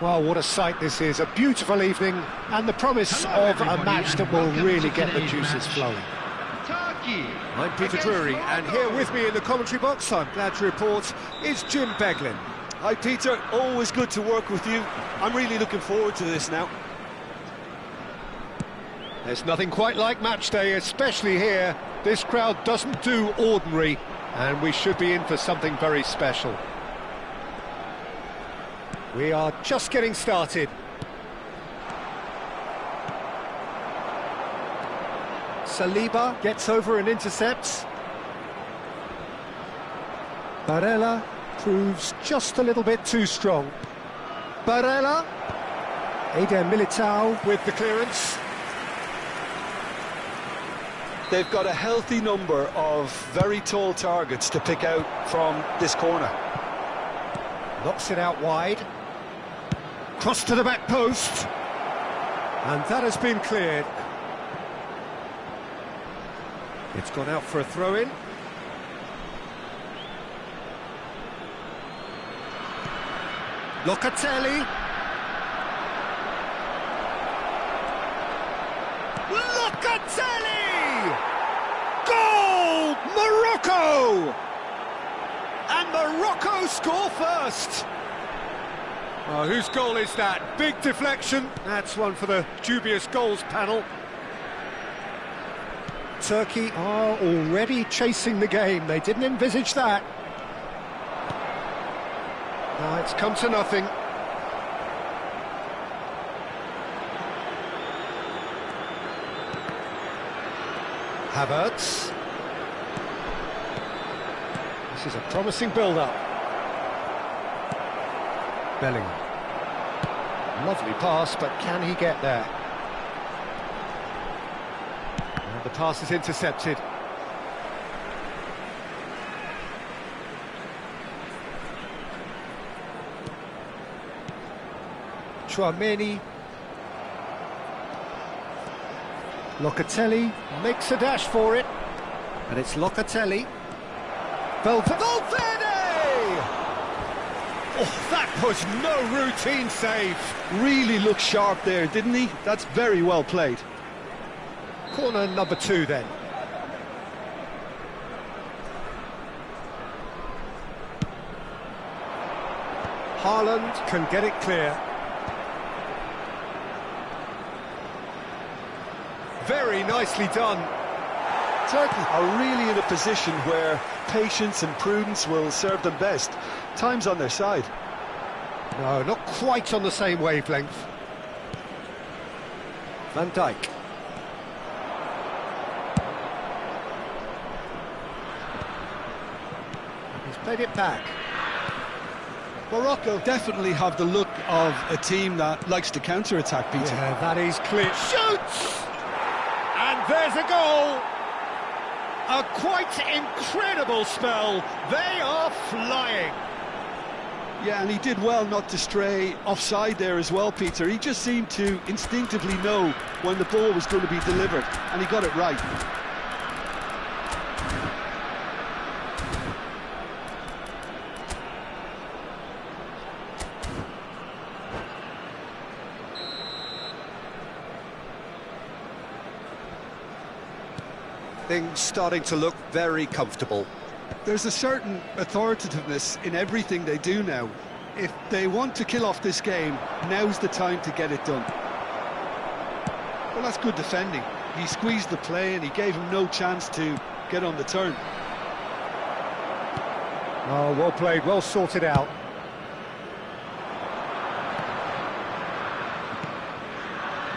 Well, what a sight this is. A beautiful evening and the promise of a match that will really get the juices flowing. I'm Peter Drury, and here with me in the commentary box, I'm glad to report, is Jim Beglin. Hi Peter, always good to work with you. I'm really looking forward to this now. There's nothing quite like match day, especially here. This crowd doesn't do ordinary, and we should be in for something very special. We are just getting started. Saliba gets over and intercepts. Barella proves just a little bit too strong. Barella. Eder Militao with the clearance. They've got a healthy number of very tall targets to pick out from this corner. Knocks it out wide. Cross to the back post. And that has been cleared. It's gone out for a throw-in. Locatelli. Locatelli! Goal! Morocco! And Morocco score first. Oh, whose goal is that? Big deflection. That's one for the dubious goals panel. Turkey are already chasing the game. They didn't envisage that. Now it's come to nothing. Havertz. This is a promising build-up. Bellingham. Lovely pass, but can he get there? And the pass is intercepted. Tchouaméni. Locatelli makes a dash for it. And it's Locatelli. Valverde! Oh, that was no routine save. Really looked sharp there, didn't he? That's very well played. Corner number 2 then. Haaland can get it clear. Very nicely done. Turkey are really in a position where patience and prudence will serve them best. Time's on their side. No, not quite on the same wavelength. Van Dijk. He's played it back. Morocco definitely have the look of a team that likes to counter-attack, Peter. Yeah, that is clear. Shoots! And there's a goal! A quite incredible spell. They are flying. Yeah, and he did well not to stray offside there as well, Peter. He just seemed to instinctively know when the ball was going to be delivered, and he got it right. Things starting to look very comfortable. There's a certain authoritativeness in everything they do now. If they want to kill off this game, now's the time to get it done. Well, that's good defending. He squeezed the play and he gave him no chance to get on the turn. Oh, well played, well sorted out.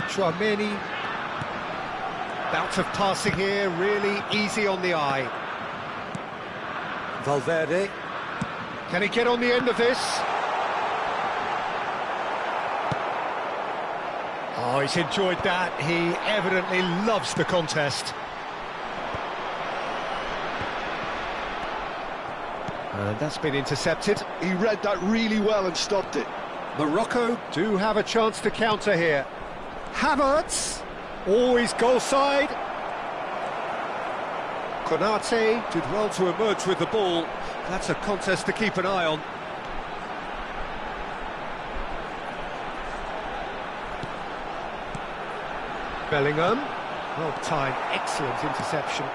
Tchouaméni. Bout of passing here, really easy on the eye. Valverde. Can he get on the end of this? Oh, he's enjoyed that. He evidently loves the contest. And that's been intercepted. He read that really well and stopped it. Morocco do have a chance to counter here. Havertz, always goal side. Konate did well to emerge with the ball. That's a contest to keep an eye on. Bellingham, well timed, excellent interception.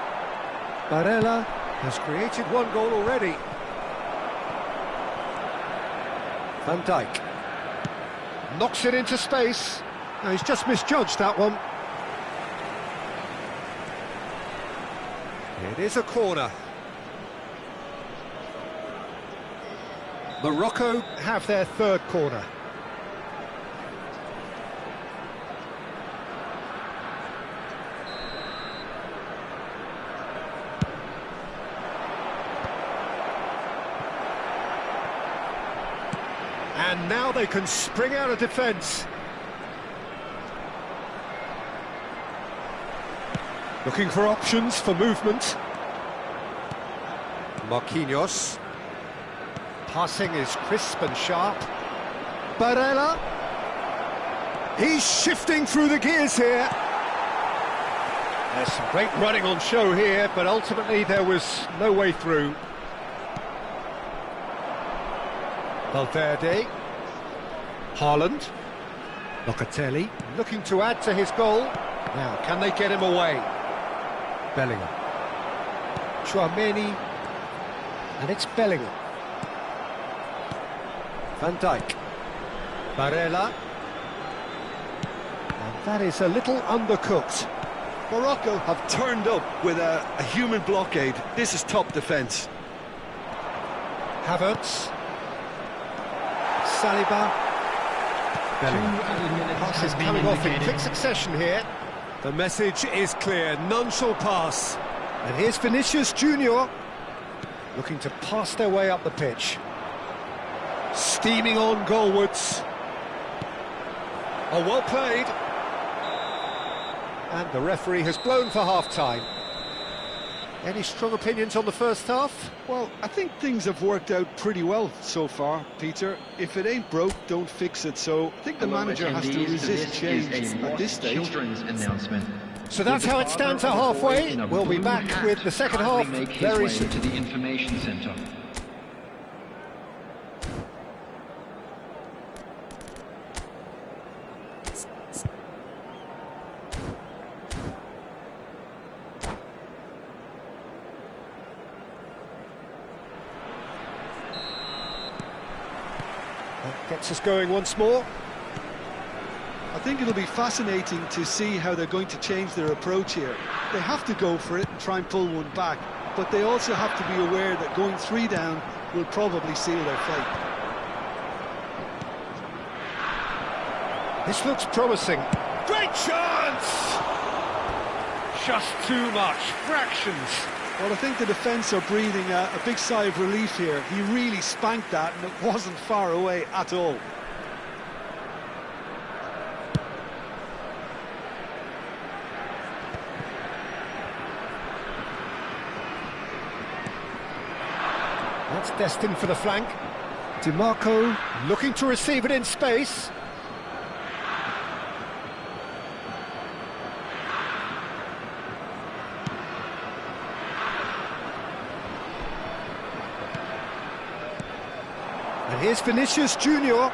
Barella has created one goal already. Van Dijk knocks it into space. No, he's just misjudged that one. It is a corner. Morocco have their third corner. And now they can spring out of defence. Looking for options for movement. Marquinhos. Passing is crisp and sharp. Barella. He's shifting through the gears here. There's some great running on show here, but ultimately there was no way through. Valverde. Haaland. Locatelli looking to add to his goal. Now, can they get him away? Bellingham. Tchouaméni. And it's Bellingham. Van Dijk. Barella. And that is a little undercooked. Morocco have turned up with a human blockade. This is top defence. Havertz. Saliba. Bellingham. Pass is coming off in quick succession here. The message is clear, none shall pass. And here's Vinicius Junior, looking to pass their way up the pitch. Steaming on goalwards. Oh, well played. And the referee has blown for half-time. Any strong opinions on the first half? Well, I think things have worked out pretty well so far, Peter. If it ain't broke, don't fix it. So I think the manager has to resist change at this stage. So that's how it stands at halfway. We'll be back with the second half very soon. To the information centre. That gets us going once more. I think it'll be fascinating to see how they're going to change their approach here. They have to go for it and try and pull one back, but they also have to be aware that going 3 down will probably seal their fate. This looks promising. Great chance! Just too much, fractions. Well, I think the defence are breathing a big sigh of relief here. He really spanked that, and it wasn't far away at all. That's destined for the flank. DiMarco looking to receive it in space. And here's Vinicius Junior.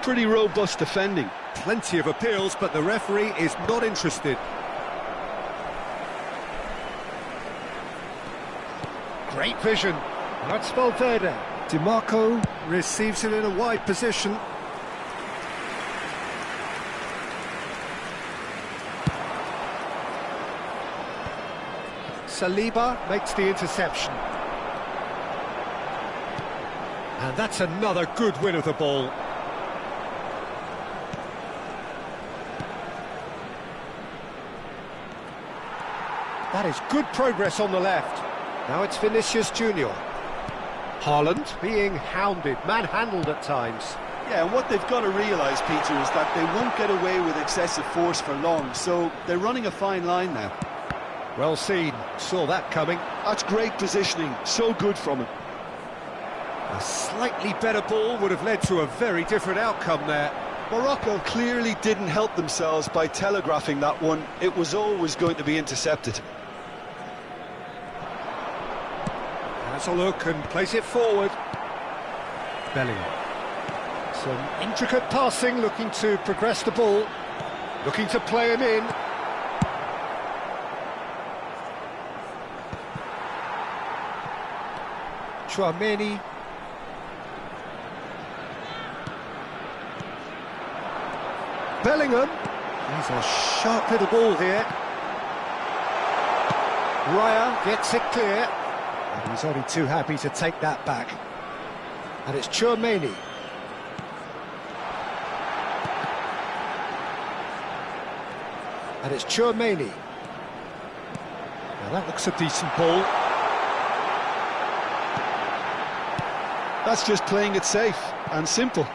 Pretty robust defending. Plenty of appeals, but the referee is not interested. Great vision. That's Valverde. DiMarco receives it in a wide position. Saliba makes the interception. And that's another good win of the ball. That is good progress on the left. Now it's Vinicius Junior. Haaland being hounded, manhandled at times. Yeah, and what they've got to realise, Peter, is that they won't get away with excessive force for long, so they're running a fine line now. Well seen, saw that coming. That's great positioning, so good from him. A slightly better ball would have led to a very different outcome there. Morocco clearly didn't help themselves by telegraphing that one. It was always going to be intercepted. Has a look and plays it forward. Bellingham. Some intricate passing, looking to progress the ball. Looking to play him in. Tchouaméni. Bellingham. He's a sharp little ball here. Raya gets it clear. And he's only too happy to take that back. And it's Tchouaméni. And it's Tchouaméni. Now that looks a decent ball. That's just playing it safe and simple.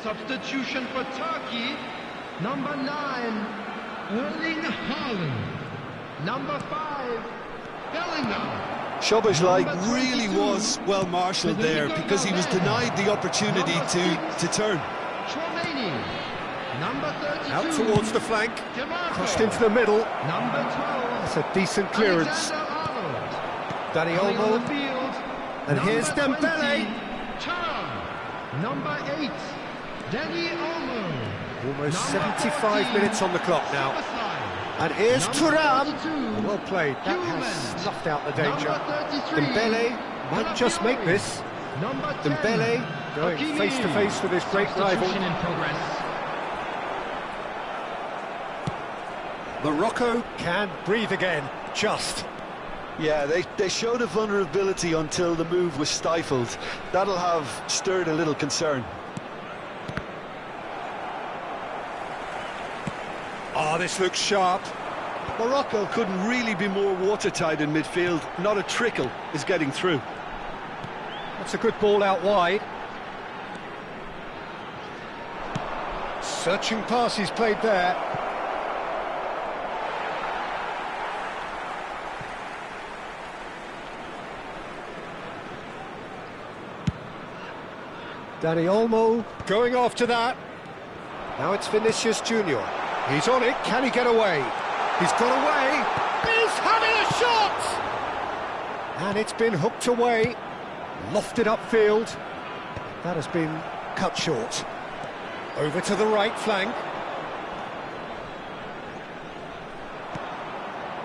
Substitution for Turkey, number 9, Erling Haaland. Number 5, Bellingham. Szoboszlai really was well marshalled there because he was denied the opportunity to turn. Tchouaméni, number 32. Out towards the flank, DiMarco. crossed into the middle. Number 12. That's a decent clearance. Dani Playing on the Olmo. field. And Number here's Dembele. 20, Thuram. Number 8, Dani Olmo. Almost Number 75 14, minutes on the clock now. Szoboszlai. And here's Number Thuram. 32, Well played, that Hewland. has snuffed out the danger. Number 33, Dembele might just make this. Number 10, Dembele going Hakimi. face to face with his great rival. Substitution in progress. Morocco can breathe again, just. Yeah, they showed a vulnerability until the move was stifled. That'll have stirred a little concern. Oh, this looks sharp. Morocco couldn't really be more watertight in midfield. Not a trickle is getting through. That's a good ball out wide. Searching pass he's played there. Dani Olmo going after that. Now it's Vinicius Junior. He's on it. Can he get away? He's got away. He's having a shot! And it's been hooked away. Lofted upfield. That has been cut short. Over to the right flank.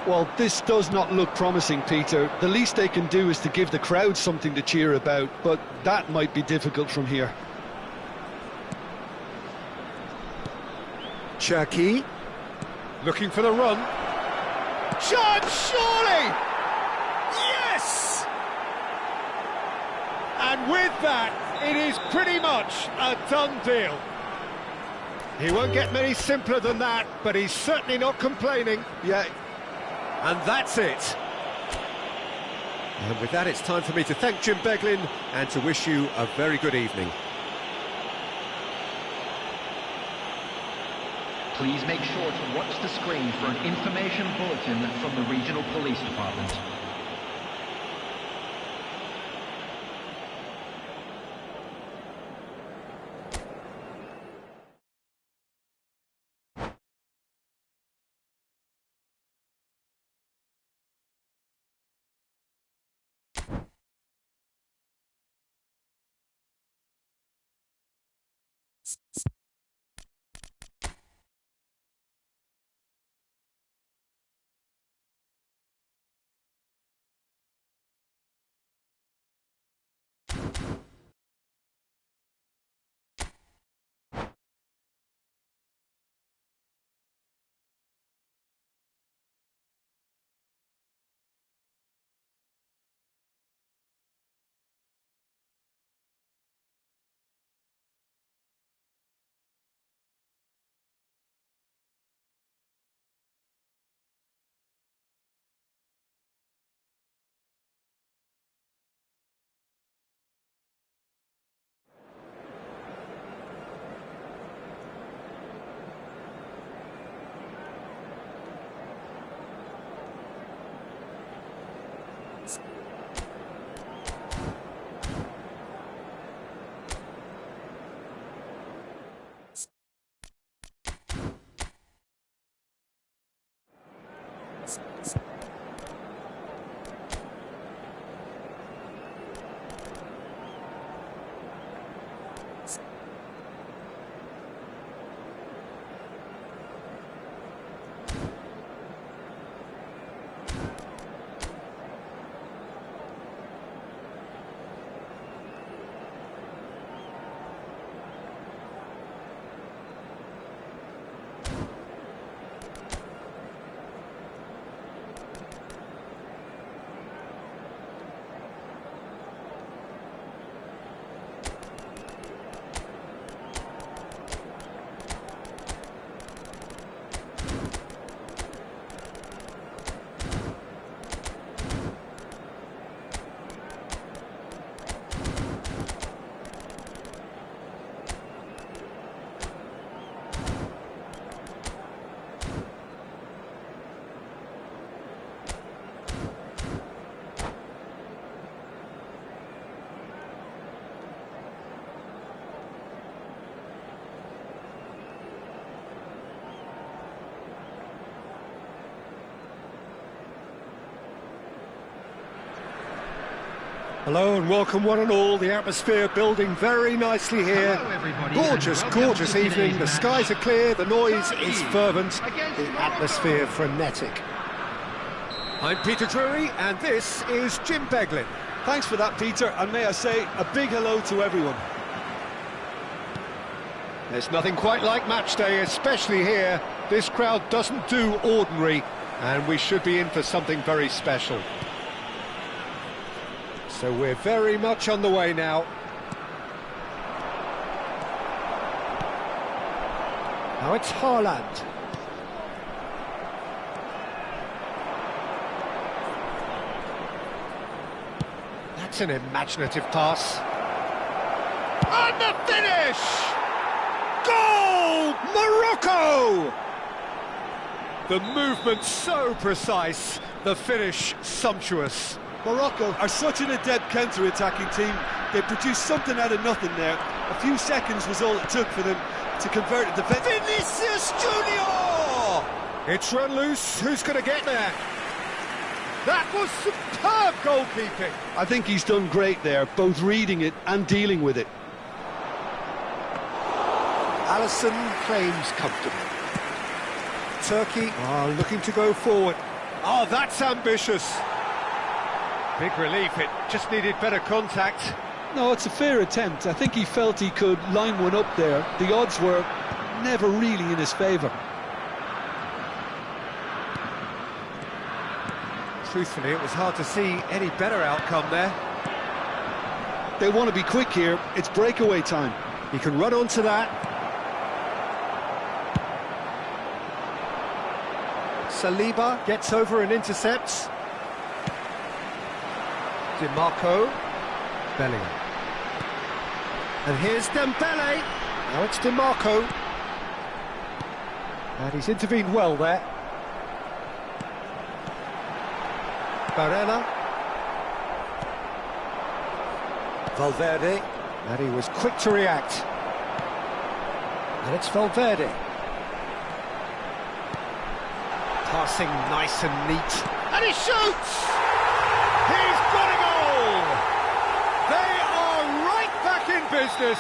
Well, this does not look promising, Peter. The least they can do is to give the crowd something to cheer about, but that might be difficult from here. Cherki, looking for the run. Chance, surely! Yes! And with that, it is pretty much a done deal. He won't get many simpler than that, but he's certainly not complaining. Yeah. And that's it. And with that, it's time for me to thank Jim Beglin and to wish you a very good evening. Please make sure to watch the screen for an information bulletin from the Regional Police Department. Hello and welcome one and all. The atmosphere building very nicely here. Gorgeous, gorgeous evening. The skies are clear, the noise is fervent, the atmosphere frenetic. I'm Peter Drury and this is Jim Beglin. Thanks for that, Peter, and may I say a big hello to everyone. There's nothing quite like match day, especially here. This crowd doesn't do ordinary, and we should be in for something very special. So we're very much on the way now. Now it's Haaland. That's an imaginative pass. And the finish! Goal! Morocco! The movement so precise, the finish sumptuous. Morocco are such an adept counter-attacking team. They produced something out of nothing there. A few seconds was all it took for them to convert a defence. Vinicius Junior! It's run loose. Who's going to get there? That was superb goalkeeping. I think he's done great there, both reading it and dealing with it. Alisson claims comfortable. Turkey are looking to go forward. Oh, that's ambitious. Big relief, it just needed better contact. No, it's a fair attempt. I think he felt he could line one up there. The odds were never really in his favour. Truthfully, it was hard to see any better outcome there. They want to be quick here. It's breakaway time. He can run onto that. Saliba gets over and intercepts. DiMarco. Bellingham. And here's Dembele. Now it's DiMarco. And he's intervened well there. Barella. Valverde. And he was quick to react. And it's Valverde. Passing nice and neat. And he shoots! He's got a goal! They are right back in business.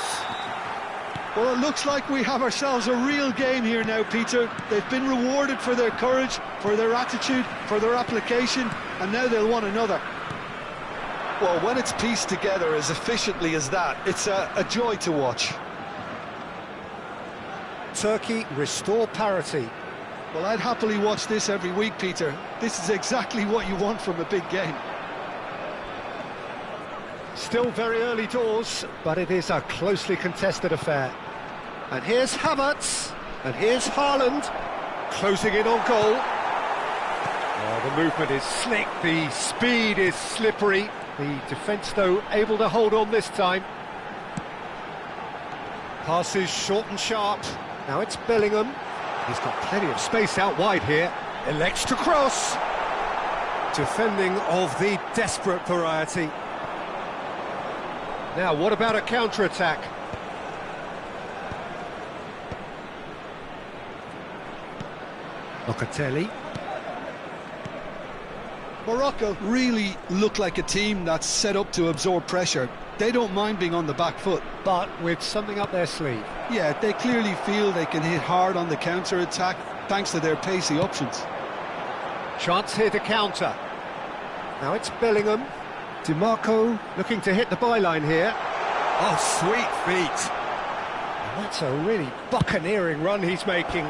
Well, it looks like we have ourselves a real game here now, Peter. They've been rewarded for their courage, for their attitude, for their application, and now they'll want another. Well, when it's pieced together as efficiently as that, it's a joy to watch. Turkey restore parity. Well, I'd happily watch this every week, Peter. This is exactly what you want from a big game. Still very early doors, but it is a closely contested affair. And here's Havertz, and here's Haaland, closing in on goal. Oh, the movement is slick, the speed is slippery. The defence, though, able to hold on this time. Passes short and sharp. Now it's Bellingham. He's got plenty of space out wide here. Elects to cross. Defending of the desperate variety. Now, what about a counter-attack? Locatelli. Morocco really look like a team that's set up to absorb pressure. They don't mind being on the back foot. But with something up their sleeve. Yeah, they clearly feel they can hit hard on the counter-attack thanks to their pacey options. Chance here to counter. Now it's Bellingham. DiMarco looking to hit the byline here. Oh, sweet feet. And that's a really buccaneering run he's making.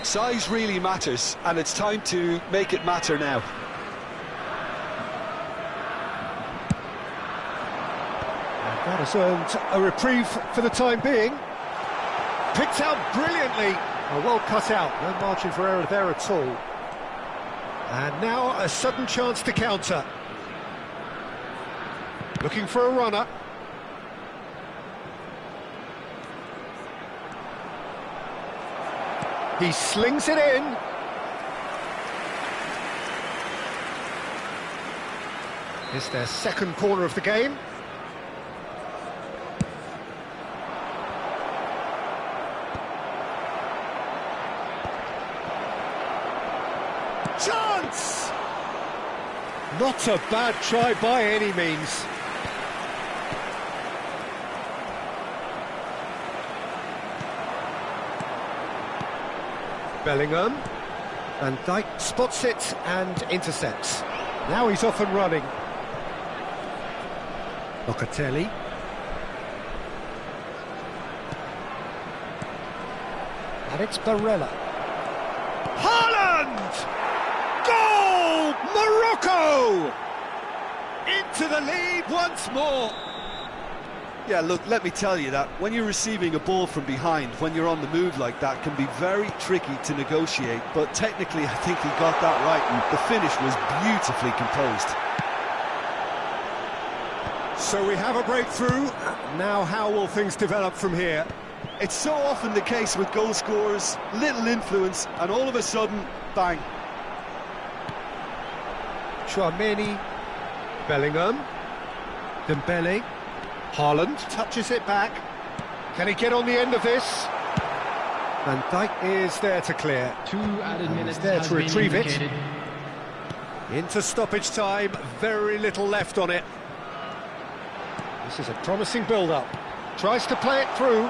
Size really matters, and it's time to make it matter now. And that has earned a reprieve for the time being. Picked out brilliantly. Oh, well cut out, no margin for error there at all. And now a sudden chance to counter. Looking for a runner. He slings it in. It's their second corner of the game. Chance! Not a bad try by any means. Bellingham. Van Dijk spots it and intercepts. Now he's off and running. Locatelli. And it's Barella. Haaland! Goal! Morocco! Into the lead once more. Yeah, look, let me tell you that when you're receiving a ball from behind, when you're on the move like that, can be very tricky to negotiate. But technically, I think he got that right, and the finish was beautifully composed. So we have a breakthrough. Now how will things develop from here? It's so often the case with goal scorers, little influence, and all of a sudden, bang. Chouameni, Bellingham, Dembele, Haaland touches it back. Can he get on the end of this? Van Dijk is there to clear. 2 added minutes there has to been retrieve it. indicated. Into stoppage time, very little left on it. This is a promising build-up. Tries to play it through.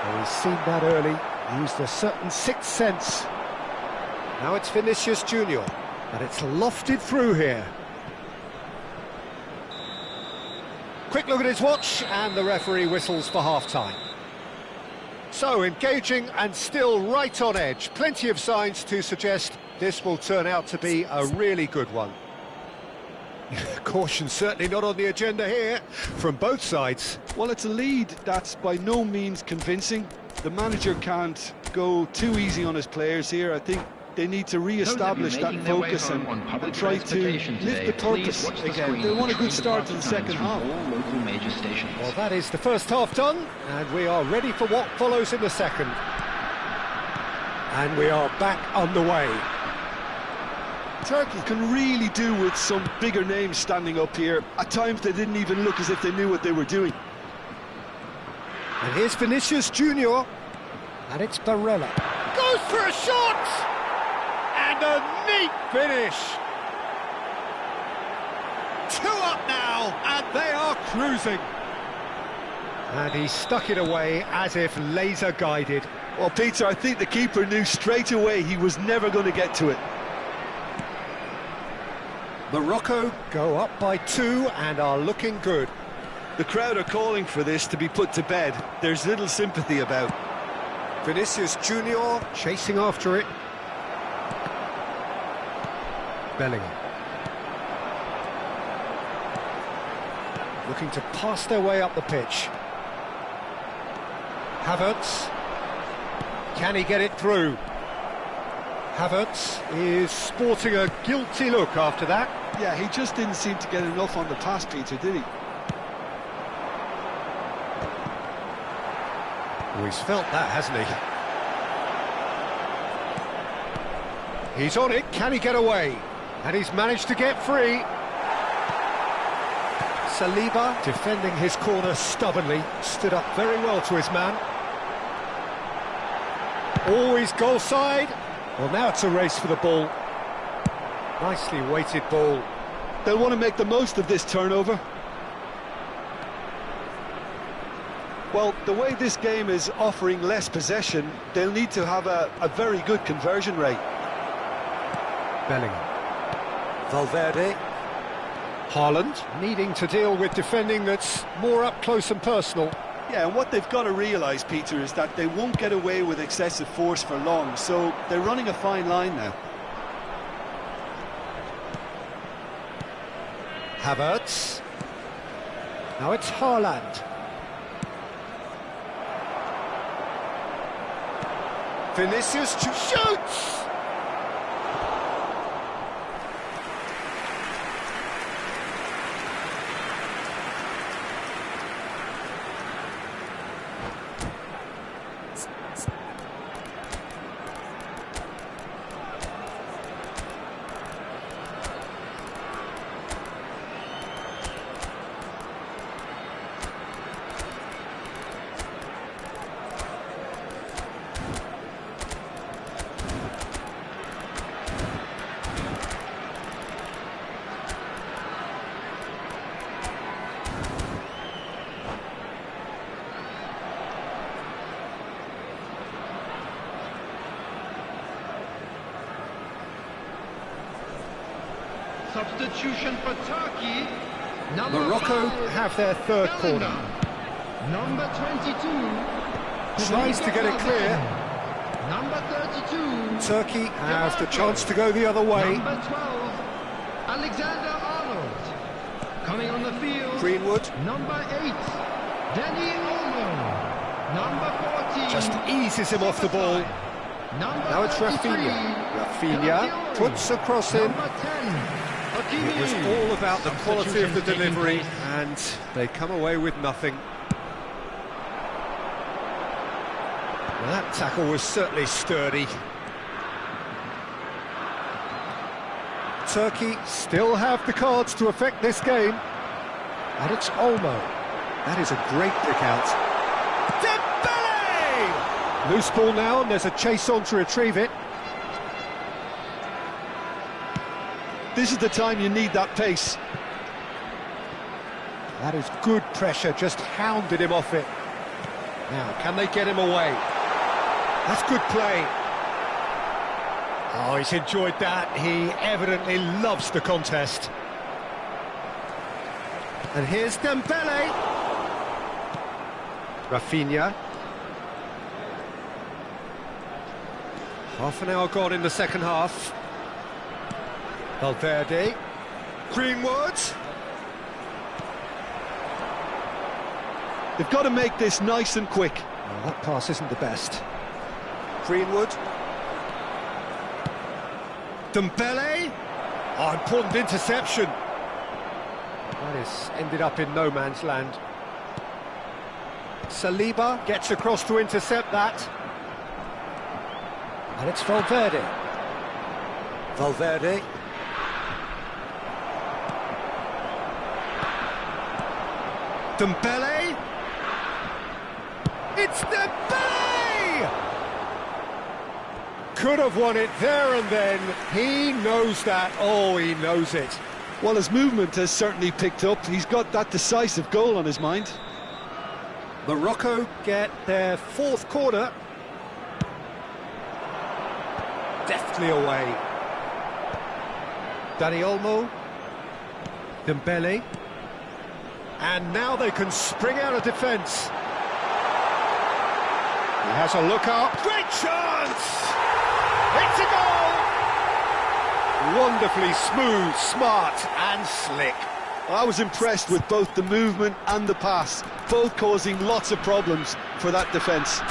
Oh, he's seen that early, used a certain sixth sense. Now it's Vinicius Junior, but it's lofted through here. Quick look at his watch, and the referee whistles for half-time. So, engaging and still right on edge. Plenty of signs to suggest this will turn out to be a really good one. Caution certainly not on the agenda here, from both sides. Well, it's a lead that's by no means convincing. The manager can't go too easy on his players here. I think they need to re-establish that focus and try to lift the purpose again. They want a good start to the second half. Well, that is the first half done, and we are ready for what follows in the second. And we are back underway. Turkey can really do with some bigger names standing up here. At times they didn't even look as if they knew what they were doing. And here's Vinicius Junior, and it's Barella. Goes for a shot! And a neat finish! 2 up now, and they are cruising. And he stuck it away as if laser-guided. Well, Peter, I think the keeper knew straight away he was never going to get to it. Morocco go up by 2 and are looking good. The crowd are calling for this to be put to bed. There's little sympathy about. Vinicius Junior chasing after it. Bellingham. Looking to pass their way up the pitch. Havertz. Can he get it through? Havertz is sporting a guilty look after that. Yeah, he just didn't seem to get enough on the pass, Peter, did he? Oh, he's felt that, hasn't he? He's on it, can he get away? And he's managed to get free. Saliba, defending his corner stubbornly, stood up very well to his man. Always goal side. Well, now it's a race for the ball. Nicely weighted ball. They'll want to make the most of this turnover. Well, the way this game is offering less possession, they'll need to have a very good conversion rate. Bellingham. Valverde. Haaland, needing to deal with defending that's more up close and personal. Yeah, and what they've got to realise, Peter, is that they won't get away with excessive force for long, so they're running a fine line now. Havertz. Now it's Haaland. Vinicius shoots! Substitution for Turkey. Number Morocco 5, have their third corner. Number 22. Tries to get it clear. Number 32. Turkey have the chance to go the other way. Number 12. Alexander Arnold. Coming on the field. Greenwood. Number 8. Danny Olmo. Number 14. Just eases him off the ball. Number Now it's 33. Rafinha puts a cross in. Number 10. It was all about the quality of the delivery, and they come away with nothing. Well, that tackle was certainly sturdy. Turkey still have the cards to affect this game. And it's Olmo. That is a great pick out. Dembele! Loose ball now, and there's a chase on to retrieve it. This is the time you need that pace. That is good pressure, just hounded him off it. Now, can they get him away? That's good play. Oh, he's enjoyed that. He evidently loves the contest. And here's Dembele. Rafinha. Half an hour gone in the second half. Valverde. Greenwood. They've got to make this nice and quick. Well, that pass isn't the best. Greenwood. Dembele. Oh, important interception. That is ended up in no man's land. Saliba gets across to intercept that. And it's Valverde. Valverde. Dembele. It's Dembele! Could have won it there and then. He knows that. Oh, he knows it. Well, his movement has certainly picked up. He's got that decisive goal on his mind. Morocco get their fourth corner. Deftly away. Dani Olmo. Dembele. And now they can spring out of defence. He has a look up. Great chance! It's a goal! Wonderfully smooth, smart and slick. I was impressed with both the movement and the pass, both causing lots of problems for that defence.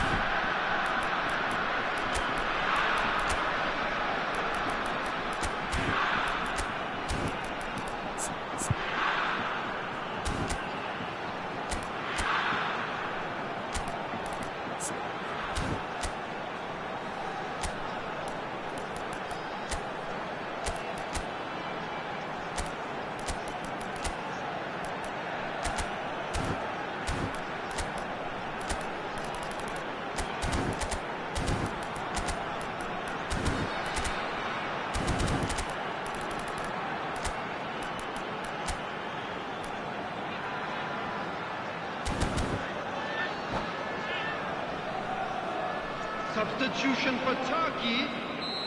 Substitution for Turkey,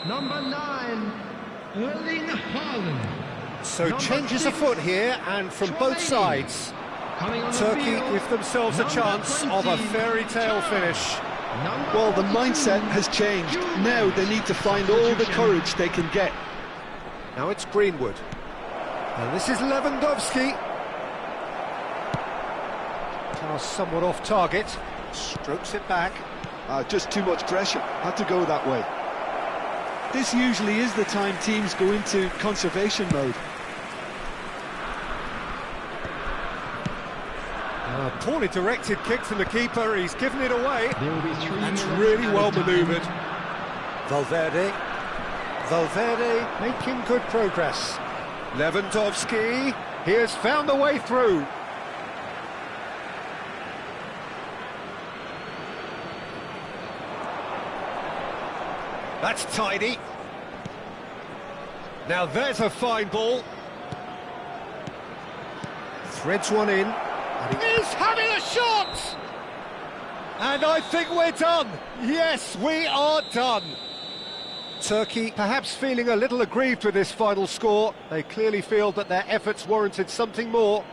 number 9, Erling Haaland. So changes afoot here, and from both sides, Turkey give themselves a chance of a fairy tale finish. Well, the mindset has changed. Now they need to find all the courage they can get. Now it's Greenwood. And this is Lewandowski. Pass somewhat off target. Strokes it back. Just too much pressure. Had to go that way. This usually is the time teams go into conservation mode. Poorly directed kick from the keeper. He's given it away. That's really well manoeuvred. Valverde. Valverde making good progress. Lewandowski. He has found the way through. That's tidy. Now there's a fine ball. Threads one in. And he is having a shot! And I think we're done. Yes, we are done. Turkey perhaps feeling a little aggrieved with this final score. They clearly feel that their efforts warranted something more.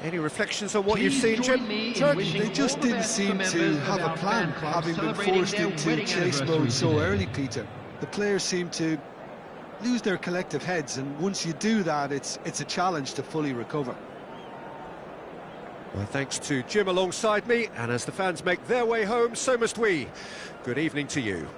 Any reflections on what you've seen, Jim? Turkey, they just didn't seem to have a plan, having been forced into chase mode so early, Peter. The players seem to lose their collective heads, and once you do that, it's a challenge to fully recover. Well, thanks to Jim alongside me, and as the fans make their way home, so must we. Good evening to you.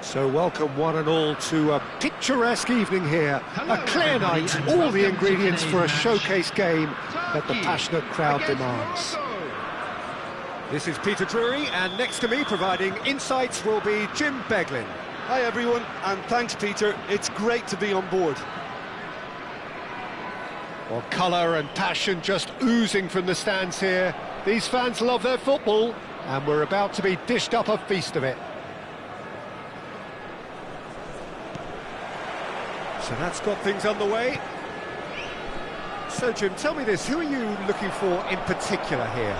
So welcome one and all to a picturesque evening here. A clear night, all the ingredients for a showcase game that the passionate crowd demands. This is Peter Drury, and next to me providing insights will be Jim Beglin. Hi everyone, and thanks Peter, it's great to be on board. Well, colour and passion just oozing from the stands here. These fans love their football, and we're about to be dished up a feast of it. So that's got things underway. So, Jim, tell me this, who are you looking for in particular here?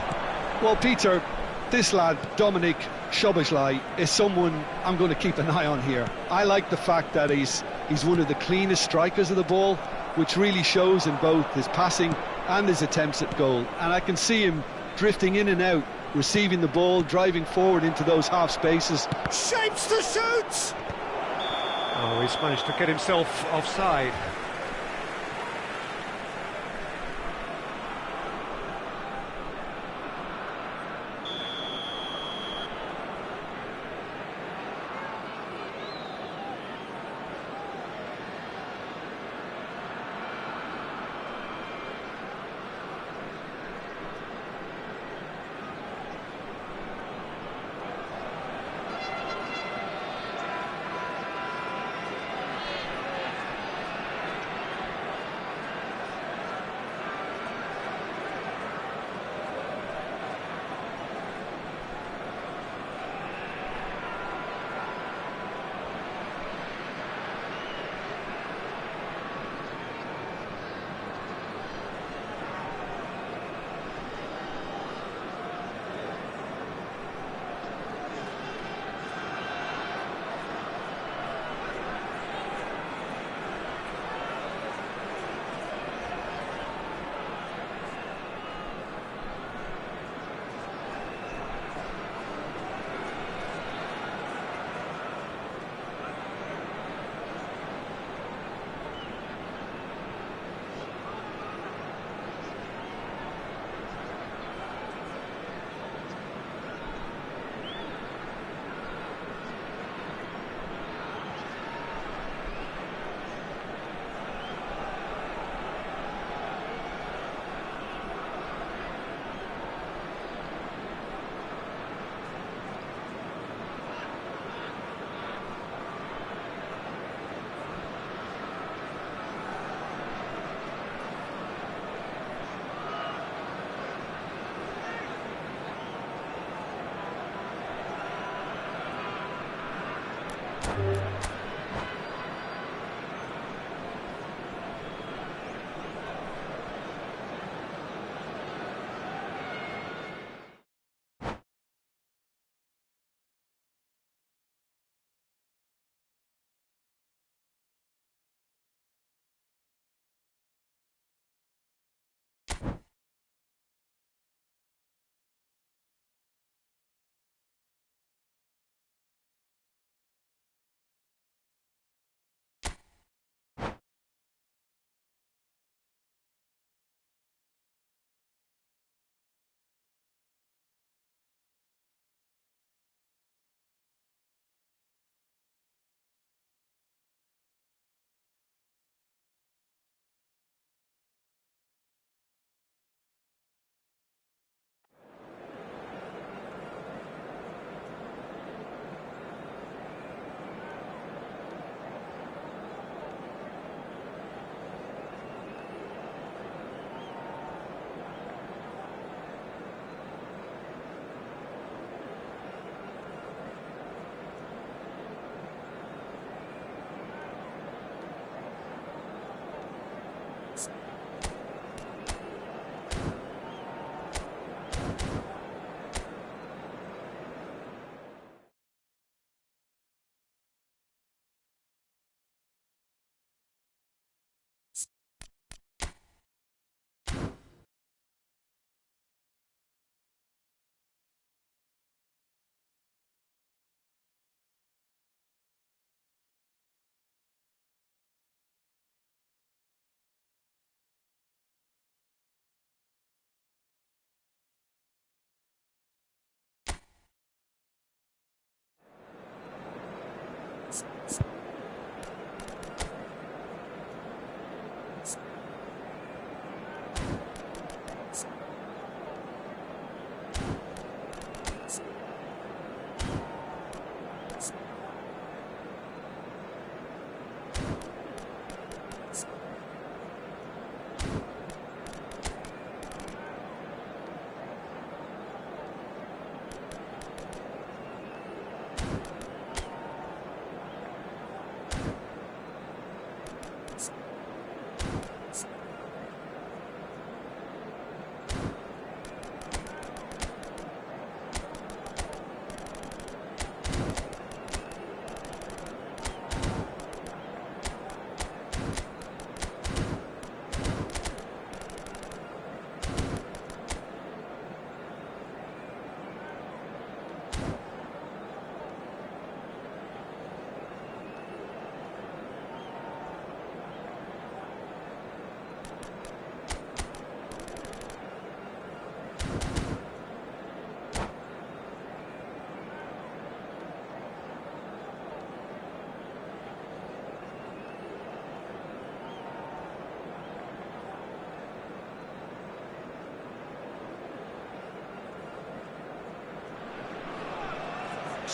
Well, Peter, this lad, Dominik Szoboszlai, is someone I'm going to keep an eye on here. I like the fact that he's one of the cleanest strikers of the ball, which really shows in both his passing and his attempts at goal. And I can see him drifting in and out, receiving the ball, driving forward into those half spaces. Shapes to shoot! Oh, he's managed to get himself offside.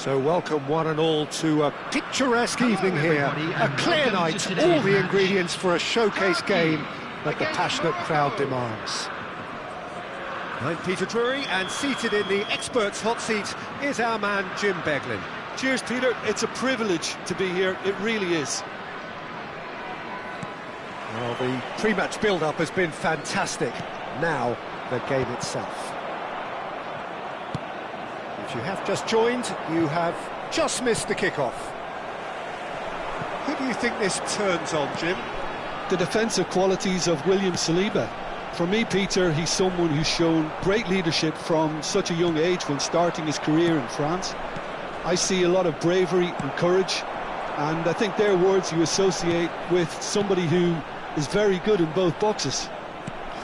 So welcome one and all to a picturesque evening here, a clear night, all the ingredients for a showcase game that the passionate crowd demands. I'm Peter Drury, and seated in the experts' hot seat is our man Jim Beglin. Cheers, Peter. It's a privilege to be here, it really is. Well, the pre-match build-up has been fantastic. Now, the game itself. If you have just joined, you have just missed the kickoff. Who do you think this turns on, Jim? The defensive qualities of William Saliba. For me, Peter, he's someone who's shown great leadership from such a young age when starting his career in France. I see a lot of bravery and courage, and I think they're words you associate with somebody who is very good in both boxes.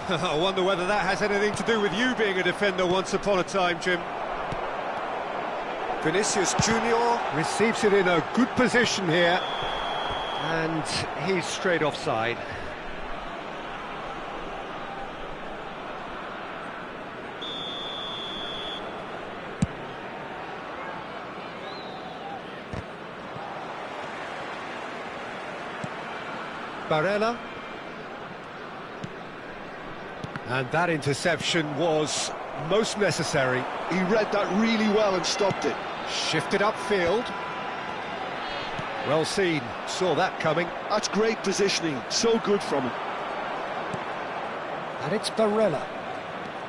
I wonder whether that has anything to do with you being a defender once upon a time, Jim. Vinicius Junior receives it in a good position here, and he's straight offside. Barella. And that interception was most necessary. He read that really well and stopped it. Shifted upfield. Well seen, saw that coming. That's great positioning, so good from him. And it's Barella.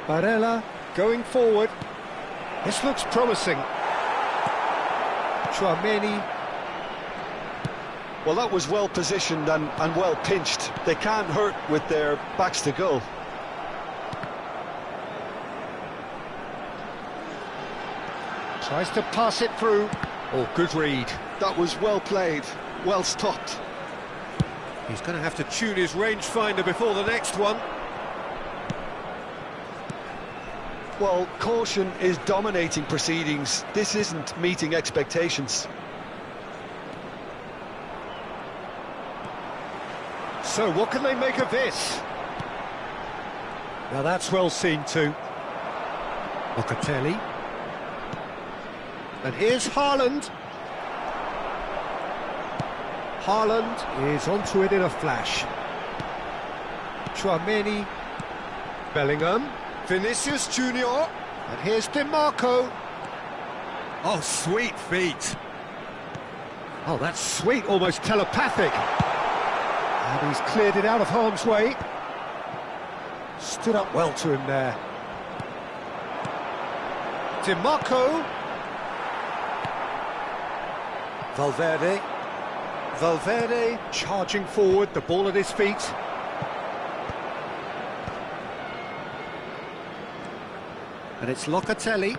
Barella going forward. This looks promising. Tchouaméni. Well, that was well positioned and well pinched. They can't hurt with their backs to goal. Tries to pass it through. Oh, good read. That was well played, well stopped. He's going to have to tune his rangefinder before the next one. Well, caution is dominating proceedings. This isn't meeting expectations. So what can they make of this? Now that's well seen too. Locatelli. And here's Haaland. Haaland is onto it in a flash. Tchouaméni. Bellingham. Vinicius Junior. And here's DiMarco. Oh, sweet feet. Oh, that's sweet, almost telepathic. And he's cleared it out of harm's way. Stood up well to him there. DiMarco. Valverde. Valverde charging forward, the ball at his feet. And it's Locatelli.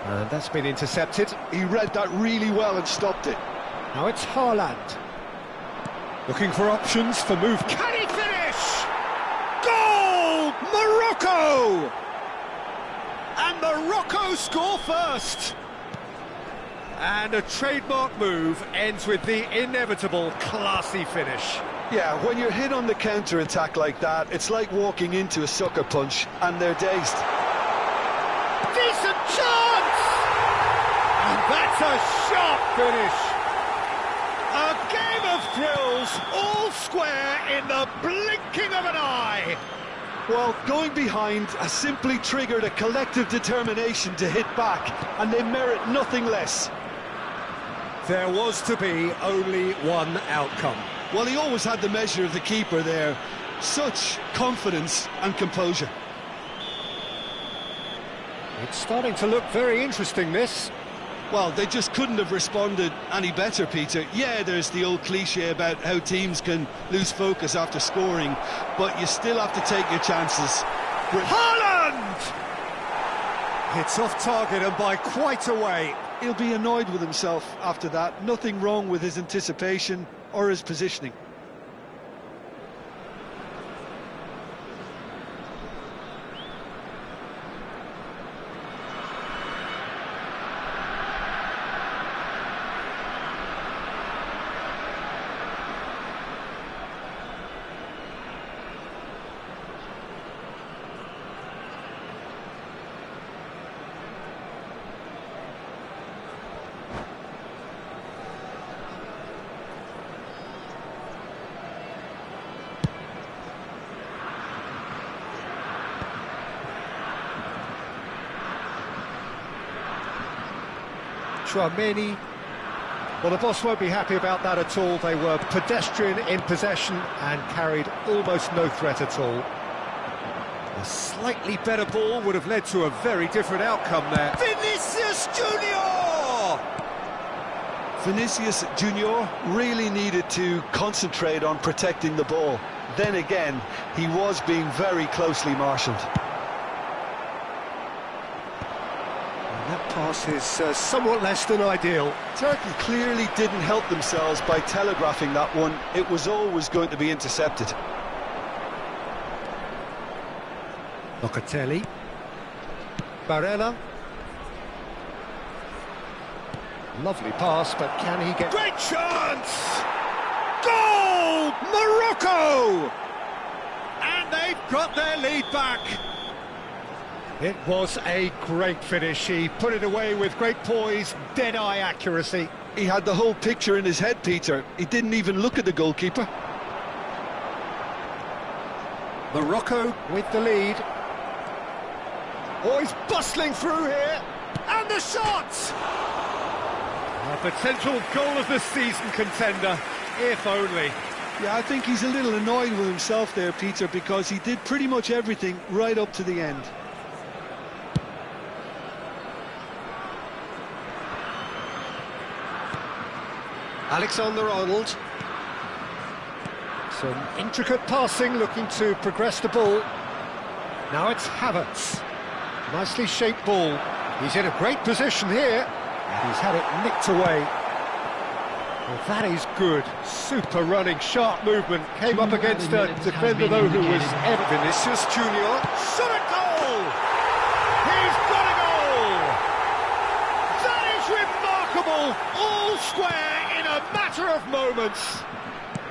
And that's been intercepted. He read that really well and stopped it. Now it's Haaland. Looking for options for move. Can he finish? Goal! Morocco! And Morocco score first. And a trademark move ends with the inevitable classy finish. Yeah, when you're hit on the counter-attack like that, it's like walking into a sucker punch and they're dazed. Decent chance! And that's a sharp finish. A game of thrills, all square in the blinking of an eye. Well, going behind has simply triggered a collective determination to hit back, and they merit nothing less. There was to be only one outcome. Well, he always had the measure of the keeper there. Such confidence and composure. It's starting to look very interesting, this. Well, they just couldn't have responded any better, Peter. Yeah, there's the old cliche about how teams can lose focus after scoring, but you still have to take your chances. Haaland! It's off target and by quite a way. He'll be annoyed with himself after that. Nothing wrong with his anticipation or his positioning. Tchouaméni. Well, the boss won't be happy about that at all. They were pedestrian in possession and carried almost no threat at all. A slightly better ball would have led to a very different outcome there. Vinicius Junior! Vinicius Junior really needed to concentrate on protecting the ball. Then again, he was being very closely marshalled. That pass is somewhat less than ideal. Turkey clearly didn't help themselves by telegraphing that one. It was always going to be intercepted. Locatelli. Barella. Lovely pass, but can he get... Great chance! Goal! Morocco! And they've got their lead back. It was a great finish. He put it away with great poise, dead-eye accuracy. He had the whole picture in his head, Peter. He didn't even look at the goalkeeper. Morocco with the lead. Oh, he's bustling through here. And the shot! A potential goal of the season contender, if only. Yeah, I think he's a little annoyed with himself there, Peter, because he did pretty much everything right up to the end. Alexander-Arnold. Some intricate passing, looking to progress the ball. Now it's Havertz. Nicely shaped ball. He's in a great position here. And he's had it nicked away. Well, that is good. Super running, sharp movement. Came up against a defender, though, who was Vinicius Junior. Shot at goal! He's got a goal! That is remarkable! All square in a matter of moments.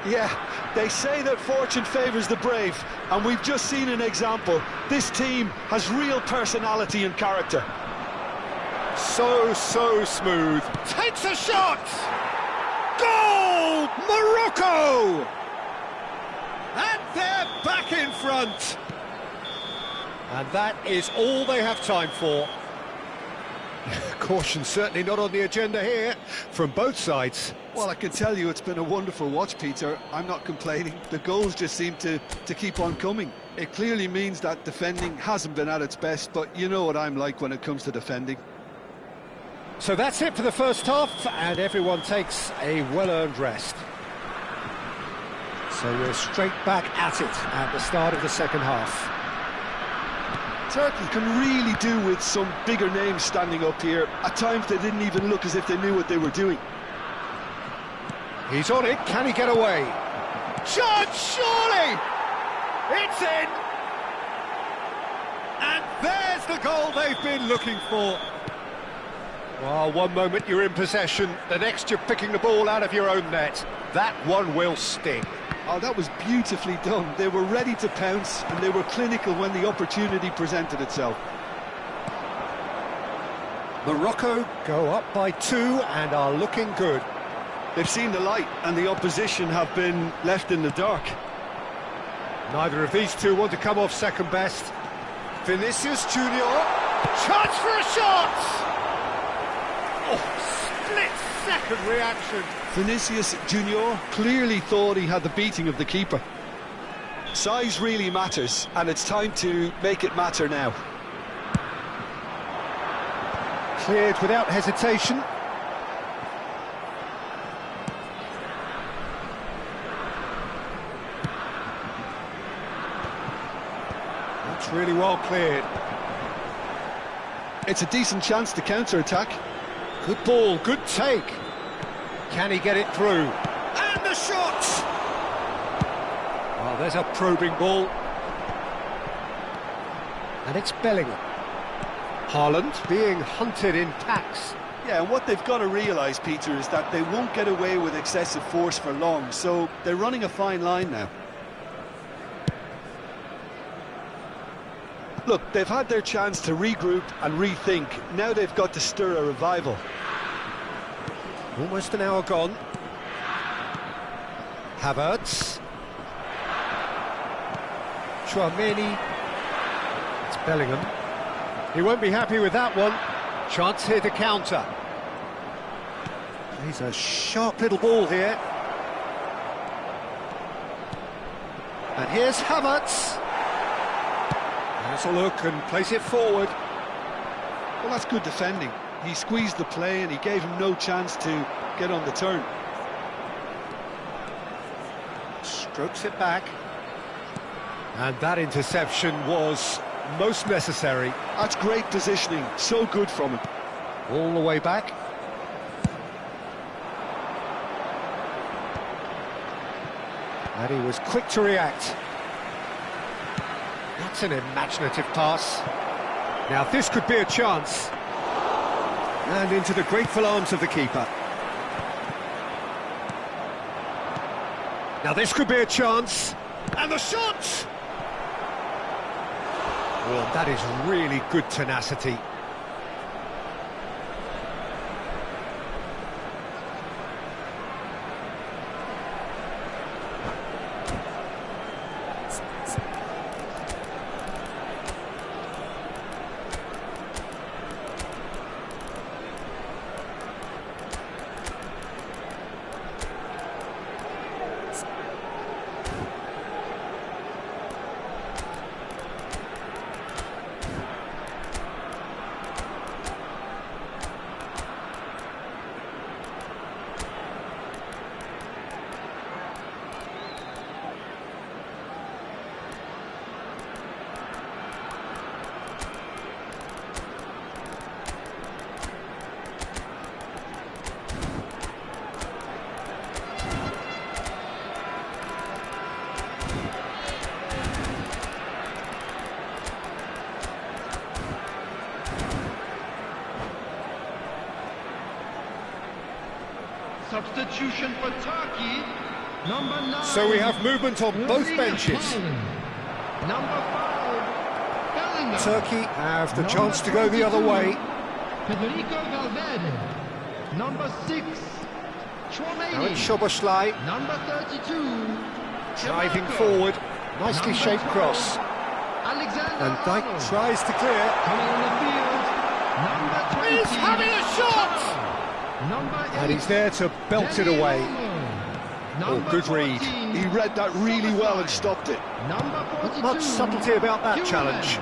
Yeah, they say that fortune favours the brave, and we've just seen an example. This team has real personality and character. So smooth. Takes a shot! Goal! Morocco! And they're back in front. And that is all they have time for. Caution certainly not on the agenda here from both sides. Well, I can tell you it's been a wonderful watch, Peter. I'm not complaining. The goals just seem to keep on coming. It clearly means that defending hasn't been at its best, but you know what I'm like when it comes to defending. So that's it for the first half, and everyone takes a well-earned rest. So we're straight back at it at the start of the second half. Turkey can really do with some bigger names standing up here. At times they didn't even look as if they knew what they were doing. He's on it, can he get away? Chance, surely! It's in! And there's the goal they've been looking for. Well, one moment you're in possession, the next you're picking the ball out of your own net. That one will sting. Oh, that was beautifully done. They were ready to pounce, and they were clinical when the opportunity presented itself. Morocco go up by 2 and are looking good. They've seen the light, and the opposition have been left in the dark. Neither of these two want to come off second best. Vinicius Junior. Chance for a shot! Oh, split-second reaction. Vinicius Junior clearly thought he had the beating of the keeper. Size really matters, and it's time to make it matter now. Cleared without hesitation. That's really well cleared. It's a decent chance to counter-attack. Good ball, good take. Can he get it through? And the shot! Well, there's a probing ball. And it's Bellingham. Haaland being hunted in packs. Yeah, and what they've got to realise, Peter, is that they won't get away with excessive force for long, so they're running a fine line now. Look, they've had their chance to regroup and rethink. Now they've got to stir a revival. Almost an hour gone. Havertz. Tchouaméni. It's Bellingham. He won't be happy with that one. Chance here to counter. He's a sharp little ball here. And here's Havertz. Has a look and plays it forward. Well, that's good defending. He squeezed the play and he gave him no chance to get on the turn. Strokes it back. And that interception was most necessary. That's great positioning, so good from him. All the way back. And he was quick to react. That's an imaginative pass. Now this could be a chance. And into the grateful arms of the keeper. Now this could be a chance. And the shot! Well, that is really good tenacity. Substitution for Turkey, number 9. So we have movement on both benches. Number 5, Bellingham. Turkey have the chance to go the other way. Federico Valverde. Number 6, Now it's Chouameni. Szoboszlai Number 32, driving Gianmarco. forward. Nicely Number shaped 12, cross. Alexander And Dijk Arnold. tries to clear. Coming on the field, number 20. He's having a shot! Number 8, And he's there to belt it away. Number good read. 14, He read that really well and stopped it. Number 42, Not much subtlety about that Hewlett. challenge.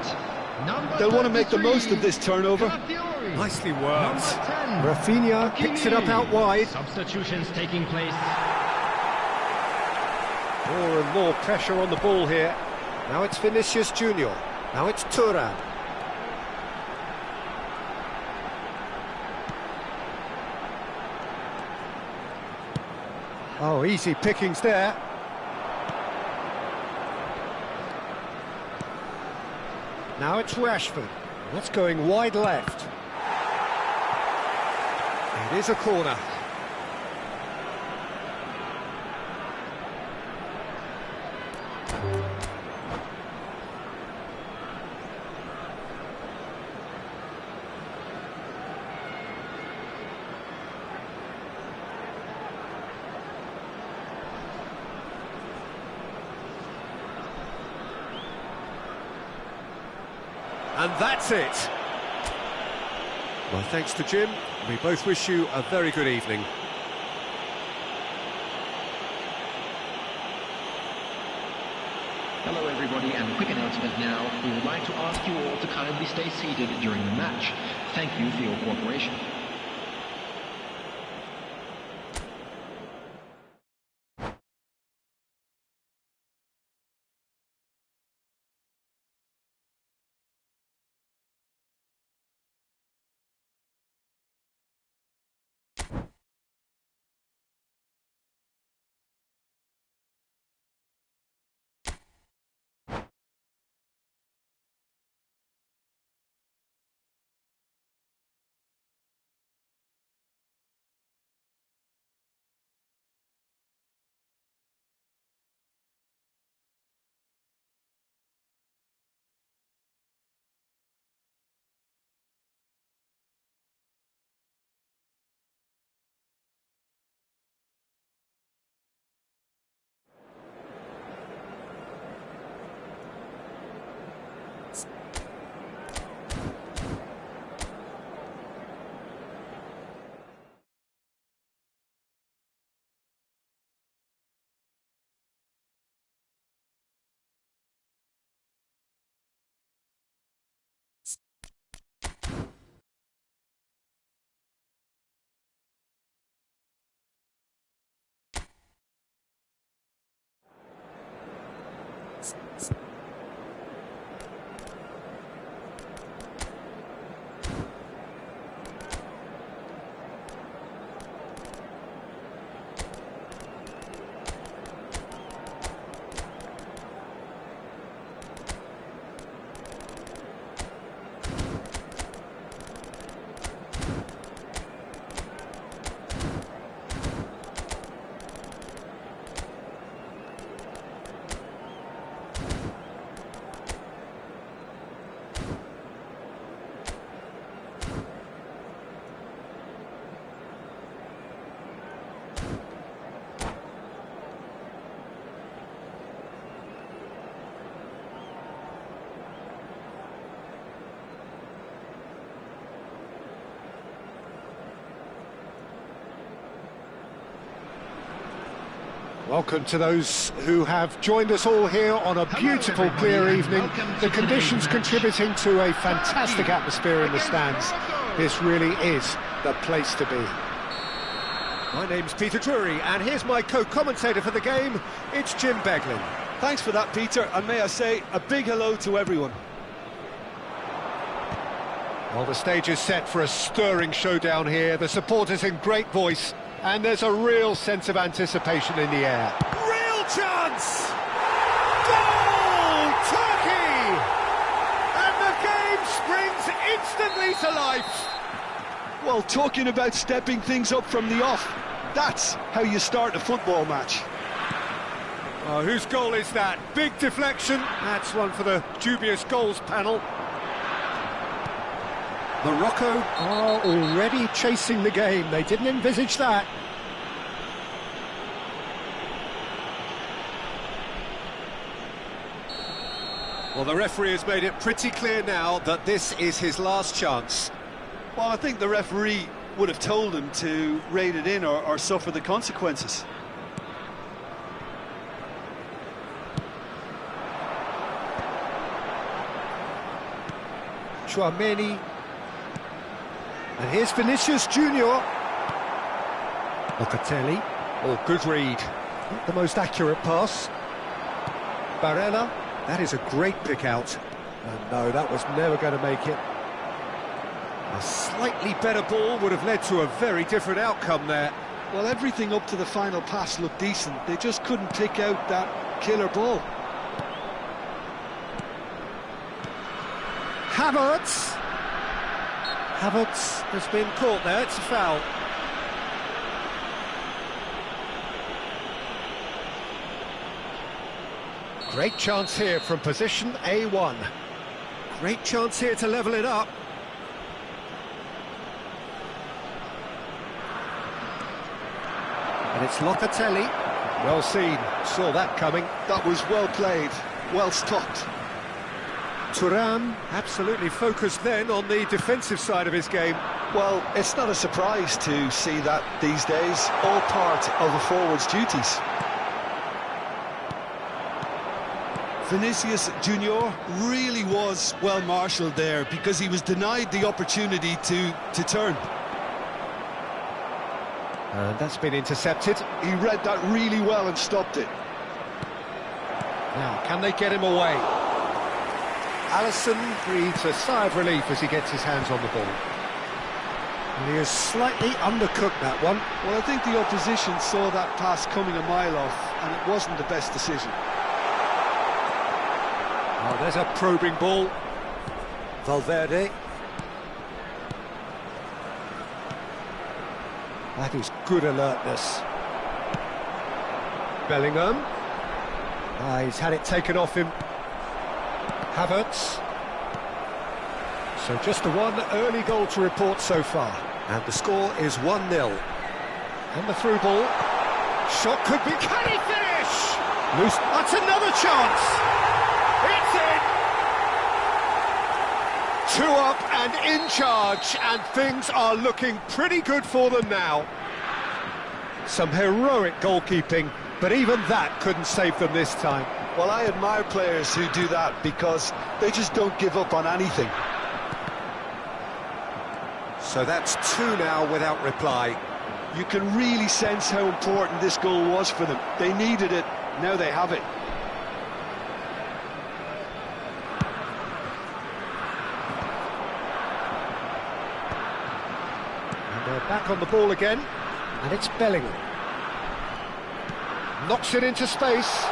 Number They'll want to make the 33, most of this turnover. Calafiori. Nicely worked. Number 10, Rafinha picks it up Hakimi. out wide. Substitutions taking place. More and more pressure on the ball here. Now it's Vinicius Junior. Now it's Thuram. Oh, easy pickings there. Now it's Rashford. That's going wide left. It is a corner. And that's it. Well, thanks to Jim. We both wish you a very good evening. Hello everybody, and a quick announcement now. We would like to ask you all to kindly stay seated during the match. Thank you for your cooperation. Welcome to those who have joined us all here on a beautiful, clear evening. The conditions contributing to a fantastic atmosphere in the stands. This really is the place to be. My name's Peter Drury, and here's my co-commentator for the game. It's Jim Beglin. Thanks for that, Peter, and may I say a big hello to everyone. Well, the stage is set for a stirring showdown here. The supporters in great voice, and there's a real sense of anticipation in the air. Real chance! Goal! Turkey! And the game springs instantly to life. Well, talking about stepping things up from the off, that's how you start a football match. Oh, whose goal is that? Big deflection. That's one for the dubious goals panel. Morocco are already chasing the game. They didn't envisage that. Well, the referee has made it pretty clear now that this is his last chance. Well, I think the referee would have told him to rein it in or suffer the consequences. Chouameni. And here's Vinicius Junior. Locatelli. Oh, good read. Not the most accurate pass. Barella. That is a great pick out. And no, that was never going to make it. A slightly better ball would have led to a very different outcome there. Well, everything up to the final pass looked decent. They just couldn't pick out that killer ball. Havertz. Havertz has been caught there, it's a foul. Great chance here from position A1. Great chance here to level it up. And it's Locatelli. Well seen, saw that coming. That was well played, well stopped. Thuram absolutely focused then on the defensive side of his game. Well, it's not a surprise to see that these days, all part of a forward's duties. Vinicius Junior really was well marshalled there because he was denied the opportunity to turn. And that's been intercepted. He read that really well and stopped it. Now, can they get him away? Alisson breathes a sigh of relief as he gets his hands on the ball. And he has slightly undercooked that one. Well, I think the opposition saw that pass coming a mile off, and it wasn't the best decision. Oh, there's a probing ball. Valverde. That is good alertness. Bellingham. He's had it taken off him. Havertz. So just the one early goal to report so far. And the score is 1-0. And the through ball. Shot could be... Can he finish? Loose. That's another chance. It's in. 2 up and in charge. And things are looking pretty good for them now. Some heroic goalkeeping, but even that couldn't save them this time. Well, I admire players who do that because they just don't give up on anything. So that's 2 now without reply. You can really sense how important this goal was for them. They needed it, now they have it. And they're back on the ball again, and it's Bellingham. Knocks it into space.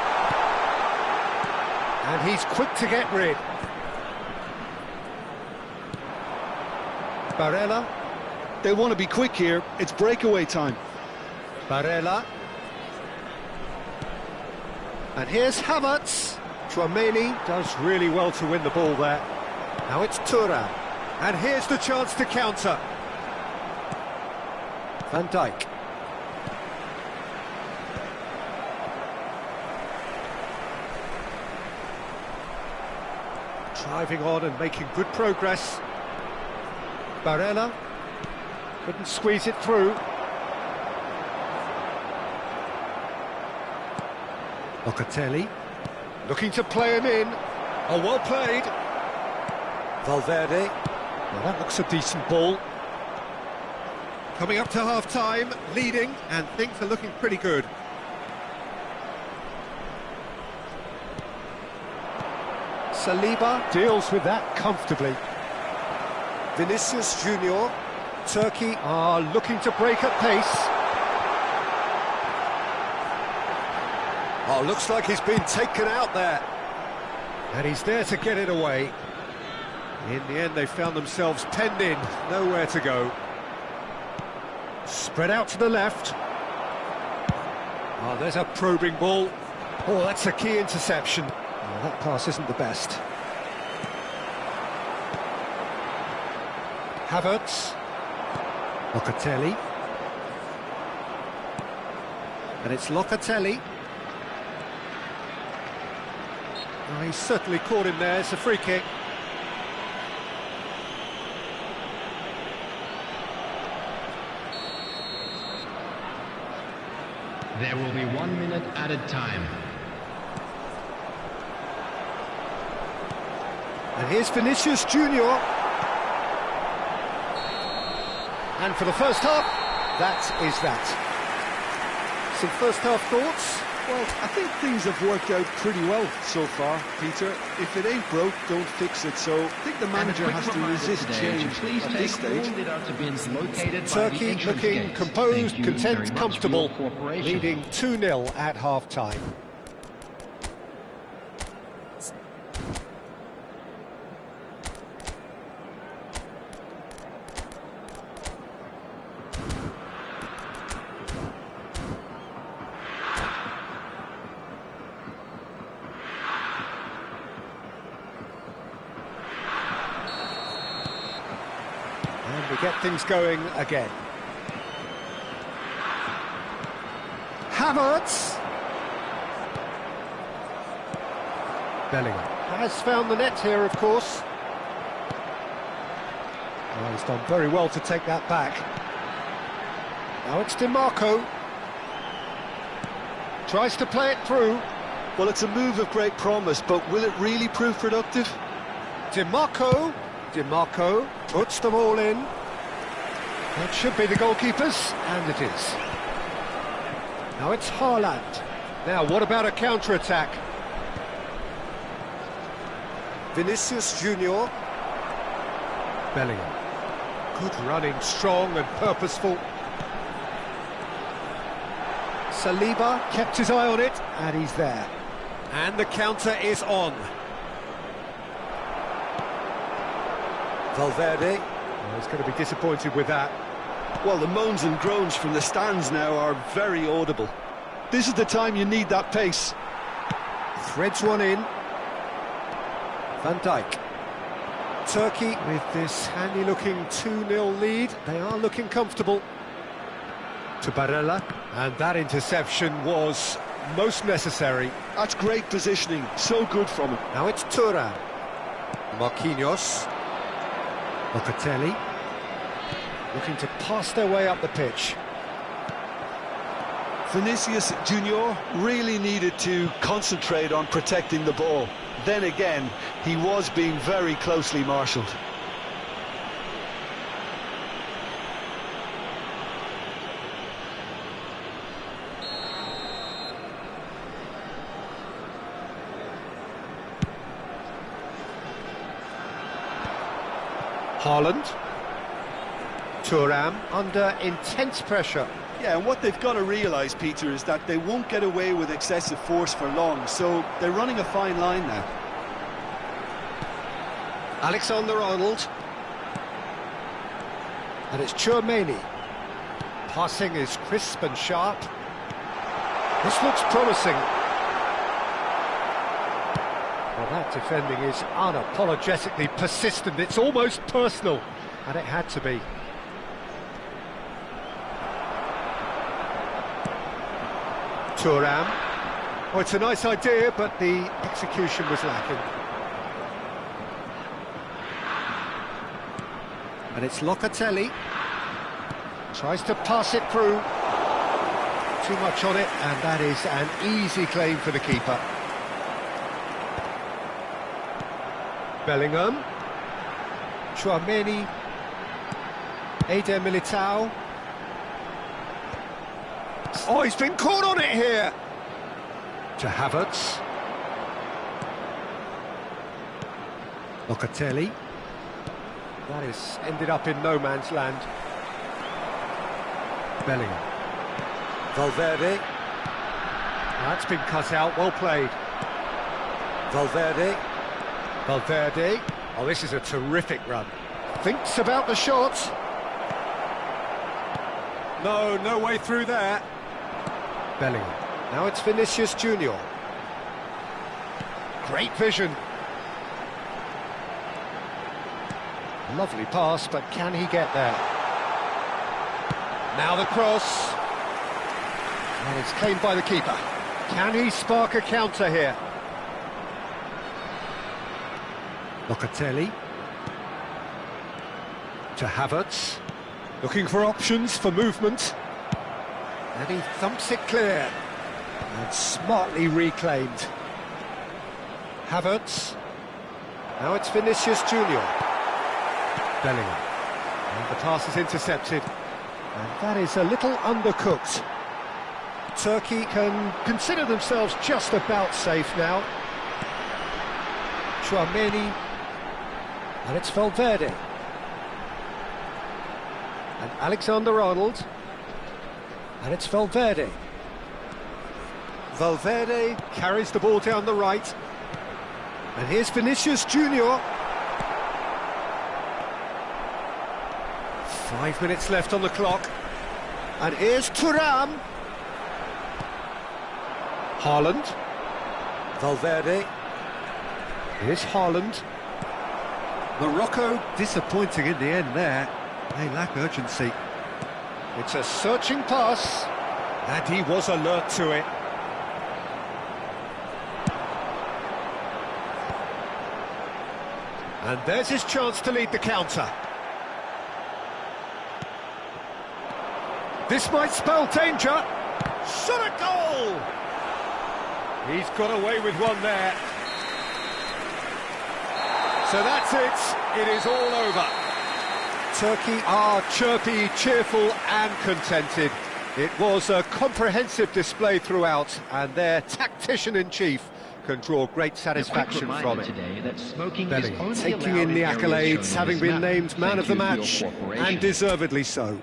And he's quick to get rid. Barella. They want to be quick here. It's breakaway time. Barella. And here's Havertz. Chouameni does really well to win the ball there. Now it's Thuram. And here's the chance to counter. Van Dijk. Driving on and making good progress. Barella couldn't squeeze it through. Locatelli. Looking to play him in. Oh, well played. Valverde. Well, that looks a decent ball. Coming up to half-time, leading, and things are looking pretty good. Saliba deals with that comfortably. Vinicius Junior. Turkey are looking to break at pace. Oh, looks like he's been taken out there. And he's there to get it away. In the end, they found themselves penned in, nowhere to go. Spread out to the left. Oh, there's a probing ball. Oh, that's a key interception. Oh, that pass isn't the best. Havertz. Locatelli. And it's Locatelli. Oh, he's certainly caught him there. It's a free kick. There will be 1 minute added time. And here's Vinicius Junior. And for the first half, that is that. Some first half thoughts? Well, I think things have worked out pretty well so far, Peter. If it ain't broke, don't fix it. So I think the manager has to resist change at this stage. Turkey looking composed, content, comfortable, leading 2-0 at half-time. And we get things going again. Havertz. Bellingham has found the net here, of course. Well, he's done very well to take that back. Now it's DiMarco. Tries to play it through. Well, it's a move of great promise, but will it really prove productive? DiMarco puts them all in. That should be the goalkeepers, and it is. Now it's Haaland. Now, what about a counter-attack? Vinicius Junior. Bellingham. Good running, strong and purposeful. Saliba kept his eye on it, and he's there. And the counter is on. Valverde. Oh, he's going to be disappointed with that. Well, the moans and groans from the stands now are very audible. This is the time you need that pace. Threads one in. Van Dijk. Turkey with this handy-looking 2-0 lead. They are looking comfortable. To Barella. And that interception was most necessary. That's great positioning. So good from him. Now it's Thuram. Marquinhos. Locatelli. Looking to pass their way up the pitch. Vinicius Junior really needed to concentrate on protecting the ball. Then again, he was being very closely marshalled. Haaland. Thuram under intense pressure. Yeah, and what they've got to realise, Peter, is that they won't get away with excessive force for long, so they're running a fine line now. Alexander-Arnold. And it's Tchouaméni. Passing is crisp and sharp. This looks promising. Well, that defending is unapologetically persistent. It's almost personal, and it had to be. Thuram. Oh, it's a nice idea, but the execution was lacking. And it's Locatelli. Tries to pass it through. too much on it, and that is an easy claim for the keeper. Bellingham. Tchouaméni. Eder Militao. Oh, he's been caught on it here! To Havertz. Locatelli. That has ended up in no man's land. Bellingham. Valverde. That's been cut out, well played. Valverde. Valverde. Oh, this is a terrific run. Thinks about the shot. No, no way through there. Bellingham. Now it's Vinicius Junior. Great vision. Lovely pass, but can he get there? Now the cross. And it's claimed by the keeper. Can he spark a counter here? Locatelli. To Havertz. Looking for options for movement. And he thumps it clear. And smartly reclaimed. Havertz. Now it's Vinicius Junior. Bellingham. And the pass is intercepted. And that is a little undercooked. Turkey can consider themselves just about safe now. Tchouaméni. And it's Valverde. And Alexander-Arnold. And it's Valverde. Valverde carries the ball down the right. And here's Vinicius Junior. 5 minutes left on the clock. And here's Thuram. Haaland. Valverde. Here's Haaland. Morocco disappointing in the end there. They lack urgency. It's a searching pass. And he was alert to it. And there's his chance to lead the counter. This might spell danger. Shot a goal! He's got away with one there. So that's it. It is all over. Turkey are chirpy, cheerful and contented. It was a comprehensive display throughout, and their tactician-in-chief can draw great satisfaction from it. Bellingham taking in the accolades, having been named man of the match, and deservedly so.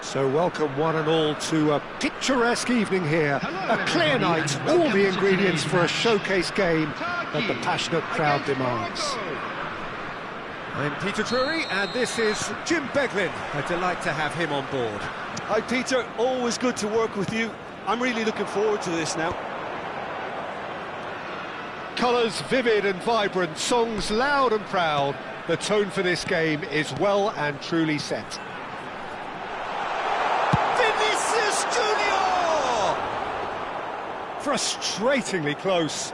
So welcome one and all to a picturesque evening here. A clear night, all the ingredients for a showcase game that the passionate crowd demands. I'm Peter Drury and this is Jim Beglin. A delight to have him on board. Hi Peter, always good to work with you. I'm really looking forward to this now. Colours vivid and vibrant, songs loud and proud. The tone for this game is well and truly set. Vinicius Junior! Frustratingly close.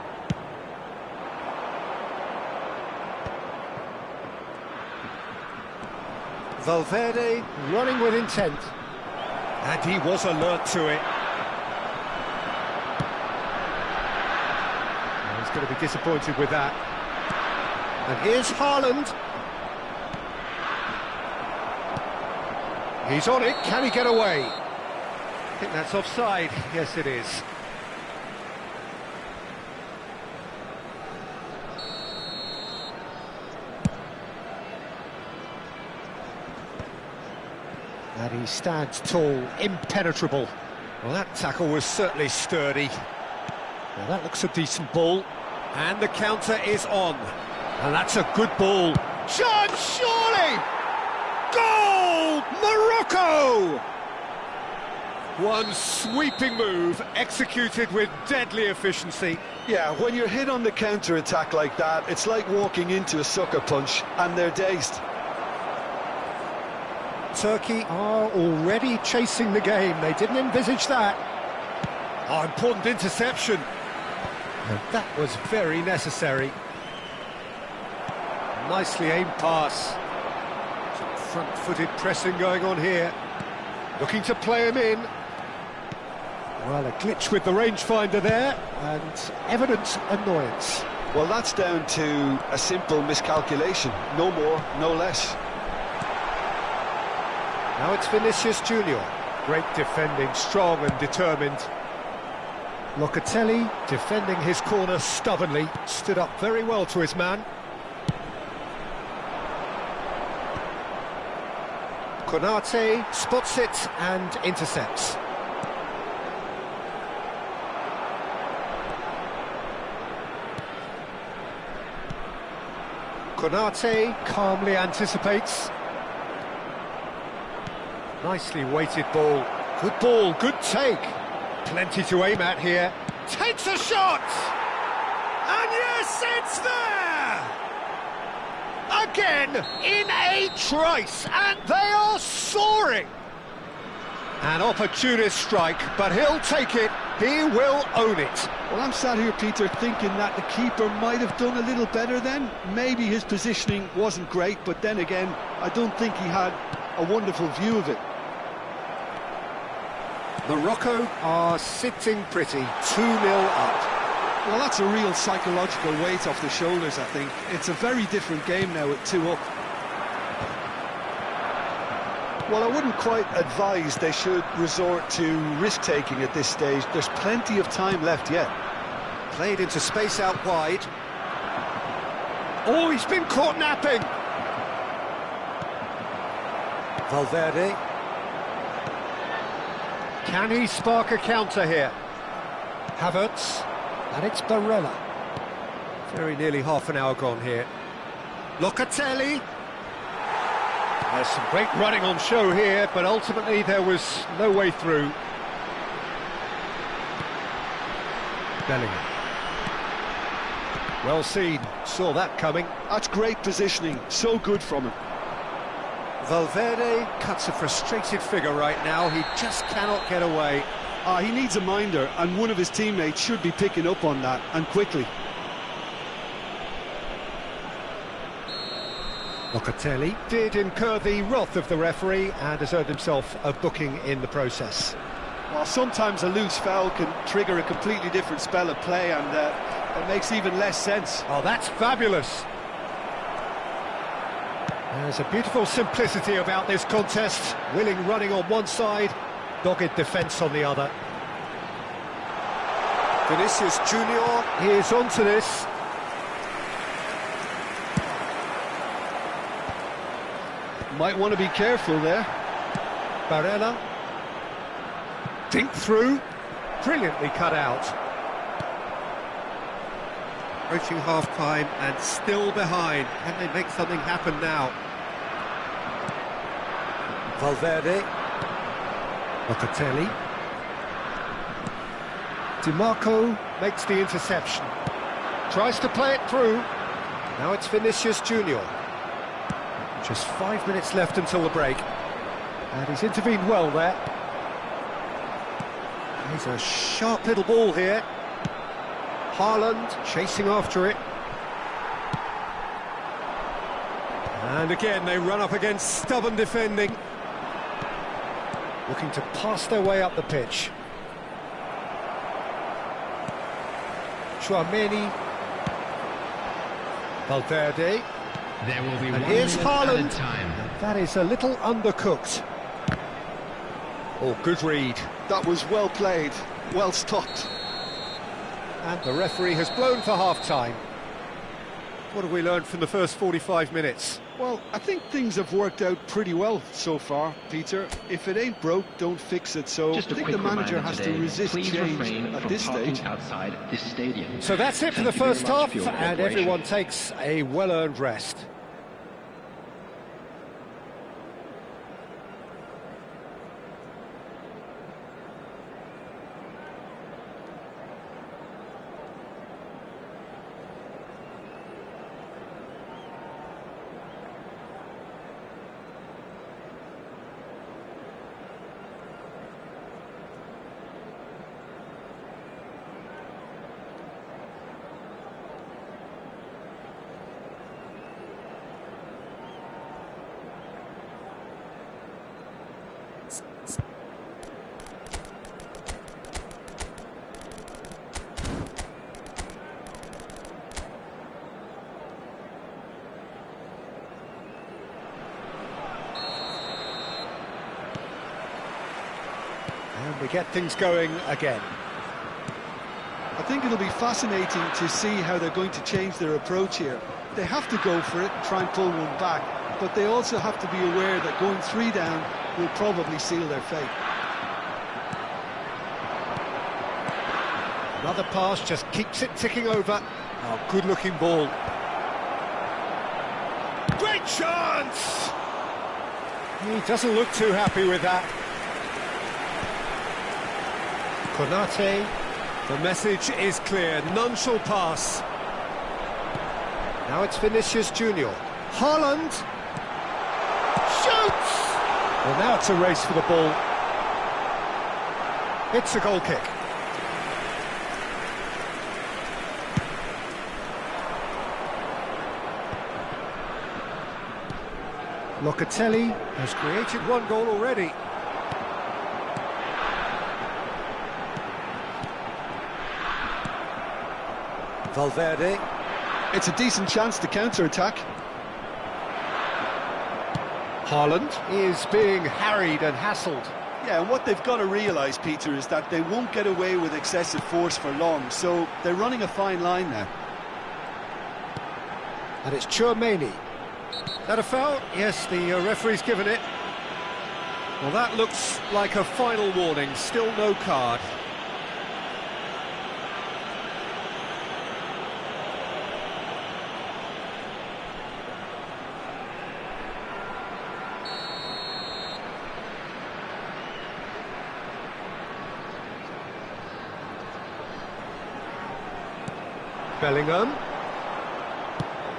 Valverde running with intent. And he was alert to it. He's going to be disappointed with that. And here's Haaland. He's on it, can he get away? I think that's offside, yes it is. And he stands tall, impenetrable. Well, that tackle was certainly sturdy. Now that looks a decent ball. And the counter is on. And that's a good ball. Chance, surely! Goal! Morocco! One sweeping move, executed with deadly efficiency. Yeah, when you're hit on the counter-attack like that, it's like walking into a sucker punch, and they're dazed. Turkey are already chasing the game. They didn't envisage that. Oh, important interception. And that was very necessary. Nicely aimed pass. Some front-footed pressing going on here. Looking to play him in. Well, a glitch with the rangefinder there, and evident annoyance. Well, that's down to a simple miscalculation. No more, no less. Now it's Vinicius Junior. Great defending, strong and determined. Locatelli defending his corner stubbornly. Stood up very well to his man. Konate spots it and intercepts. Konate calmly anticipates. Nicely weighted ball. Good take. Plenty to aim at here. Takes a shot! And yes, it's there! Again, in a trice, and they are soaring! An opportunist strike, but he'll take it. He will own it. Well, I'm sat here, Peter, thinking that the keeper might have done a little better then. Maybe his positioning wasn't great, but then again, I don't think he had a wonderful view of it. Morocco are sitting pretty, 2-0 up. Well, that's a real psychological weight off the shoulders, I think. It's a very different game now at 2 up. Well, I wouldn't quite advise they should resort to risk-taking at this stage. There's plenty of time left yet. Played into space out wide. Oh, he's been caught napping! Valverde. Can he spark a counter here? Havertz, and it's Barella. Very nearly half an hour gone here. Locatelli. There's some great running on show here, but ultimately there was no way through. Bellingham. Well seen, saw that coming. That's great positioning, so good from him. Valverde cuts a frustrated figure right now. He just cannot get away. He needs a minder, and one of his teammates should be picking up on that, and quickly. Locatelli did incur the wrath of the referee and has earned himself a booking in the process. Well, sometimes a loose foul can trigger a completely different spell of play, and it makes even less sense. Oh, that's fabulous. There's a beautiful simplicity about this contest. Willing running on one side, dogged defence on the other. Vinicius Junior is onto this. Might want to be careful there. Barella. Dink through. Brilliantly cut out. Approaching half-time and still behind. Can they make something happen now? Valverde. Locatelli. Di Marco makes the interception. Tries to play it through. Now it's Vinicius Junior. Just 5 minutes left until the break. And he's intervened well there. He's a sharp little ball here. Haaland chasing after it. And again they run up against stubborn defending. Looking to pass their way up the pitch. Tchouaméni. Valverde. There will be And 1 here's minute Haaland. added time. That is a little undercooked. Oh, good read. That was well played, well stopped. And the referee has blown for half-time. What have we learned from the first 45 minutes? Well, I think things have worked out pretty well so far, Peter. If it ain't broke, don't fix it. So Just I a think quick the manager reminder has today, to resist please change refrain at from this parking stage. outside this stadium. So that's it for the Thank you very first much half, for your and cooperation. everyone takes a well-earned rest. And we get things going again. I think it'll be fascinating to see how they're going to change their approach here. They have to go for it and try and pull one back, but they also have to be aware that going 3 down will probably seal their fate. Another pass just keeps it ticking over. Oh, good-looking ball. Great chance! He doesn't look too happy with that. Konate. The message is clear, none shall pass. Now it's Vinicius Junior. Haaland. Shoots! Well, now it's a race for the ball. It's a goal kick. Locatelli has created 1 goal already. Valverde. It's a decent chance to counter-attack. Haaland is being harried and hassled. Yeah, and what they've got to realise, Peter, is that they won't get away with excessive force for long, so they're running a fine line now. And it's Tchouaméni. That a foul? Yes, the referee's given it. Well, that looks like a final warning, still no card. Bellingham.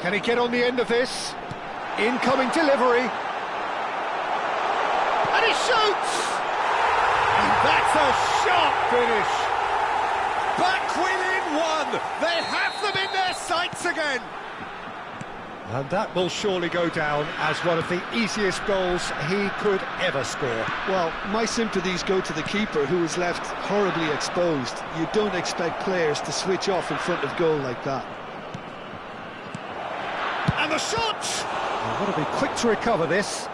Can he get on the end of this? Incoming delivery. And he shoots! And that's a sharp finish. Back within 1. They have them in their sights again. And that will surely go down as one of the easiest goals he could ever score. Well, my sympathies go to the keeper, who was left horribly exposed. You don't expect players to switch off in front of goal like that. And the shot! They've got to be quick to recover this.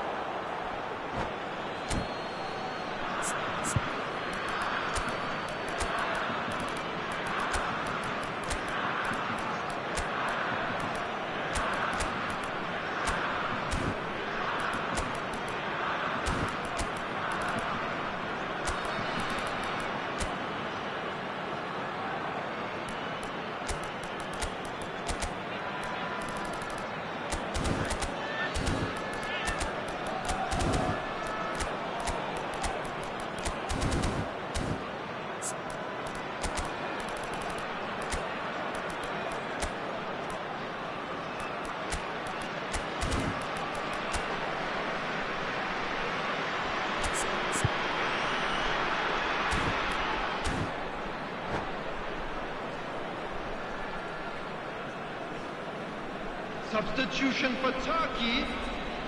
Substitution for Turkey,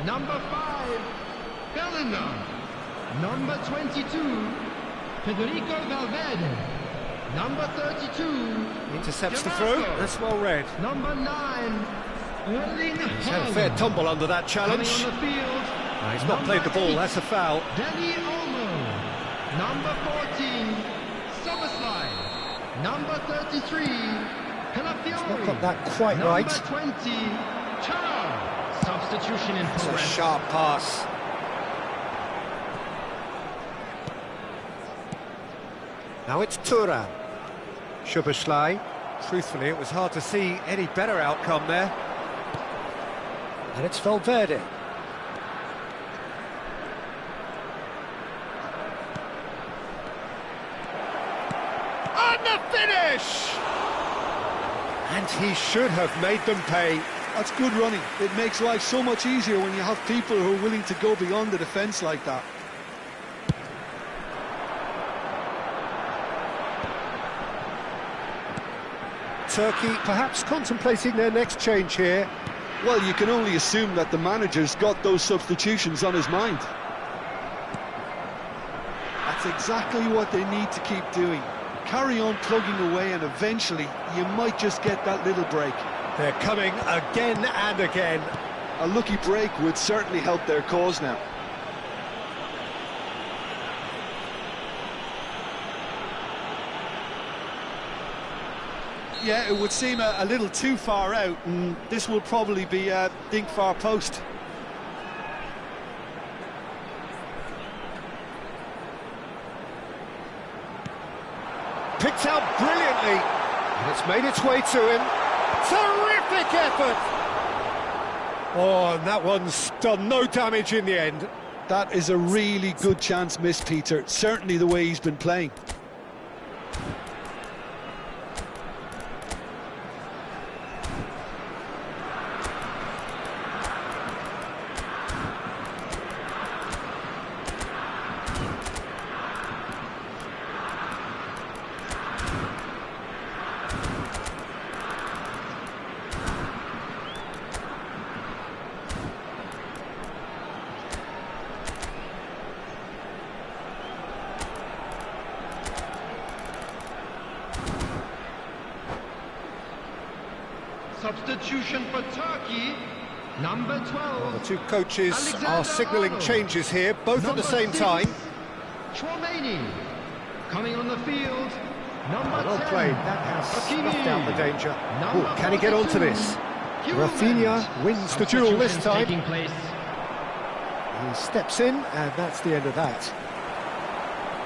number 5, Bellingham. Number 22, Federico Valverde. Number 32, Intercepts the Gerardo. throw. That's well read. Number 9, Erling He's had a fair Haaland. tumble under that Coming challenge. on the field, He's not played the ball, number 8, that's a foul. Dani Olmo. Number 14, Szoboszlai. Number 33, Calafiori. Not got that quite Number right. 20, Thuram. Substitution in It's a progress. sharp pass. Now it's Thuram. Szoboszlai. Truthfully, it was hard to see any better outcome there. And it's Valverde. And the finish! And he should have made them pay. That's good running. It makes life so much easier when you have people who are willing to go beyond the defence like that. Turkey perhaps contemplating their next change here. Well, you can only assume that the manager's got those substitutions on his mind. That's exactly what they need to keep doing. Carry on plugging away and eventually you might just get that little break. They're coming again and again. A lucky break would certainly help their cause now. Yeah, it would seem a little too far out, and this will probably be a dink far post. Picked out brilliantly, and it's made its way to him. Terrific effort! Oh, and that one's done no damage in the end. That is a really good chance missed, Peter. Certainly the way he's been playing. Substitution for Turkey, number 12. The two coaches Alexander are signalling Arnold. changes here, both at Number the same 6, time. Chouameni. Coming on the field, number Well 10. played, that has Hakimi. snuffed out the danger. Number Ooh, can he get onto 42, this? Hewlett. Rafinha wins the duel this Substitutions time. taking place. He steps in, and that's the end of that.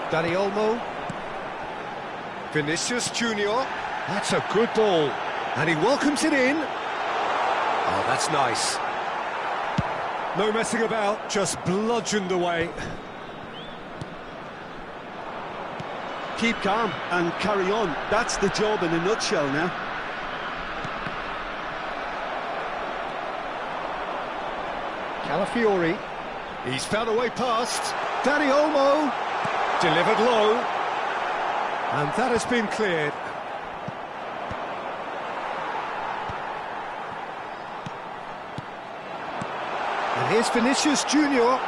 Dani Olmo. Vinicius Junior. That's a good ball. And he welcomes it in. Oh, that's nice. No messing about, just bludgeoned away. Keep calm and carry on. That's the job in a nutshell now. Calafiori. He's found a way past. Dani Olmo. Delivered low. And that has been cleared. And here's Vinicius Junior.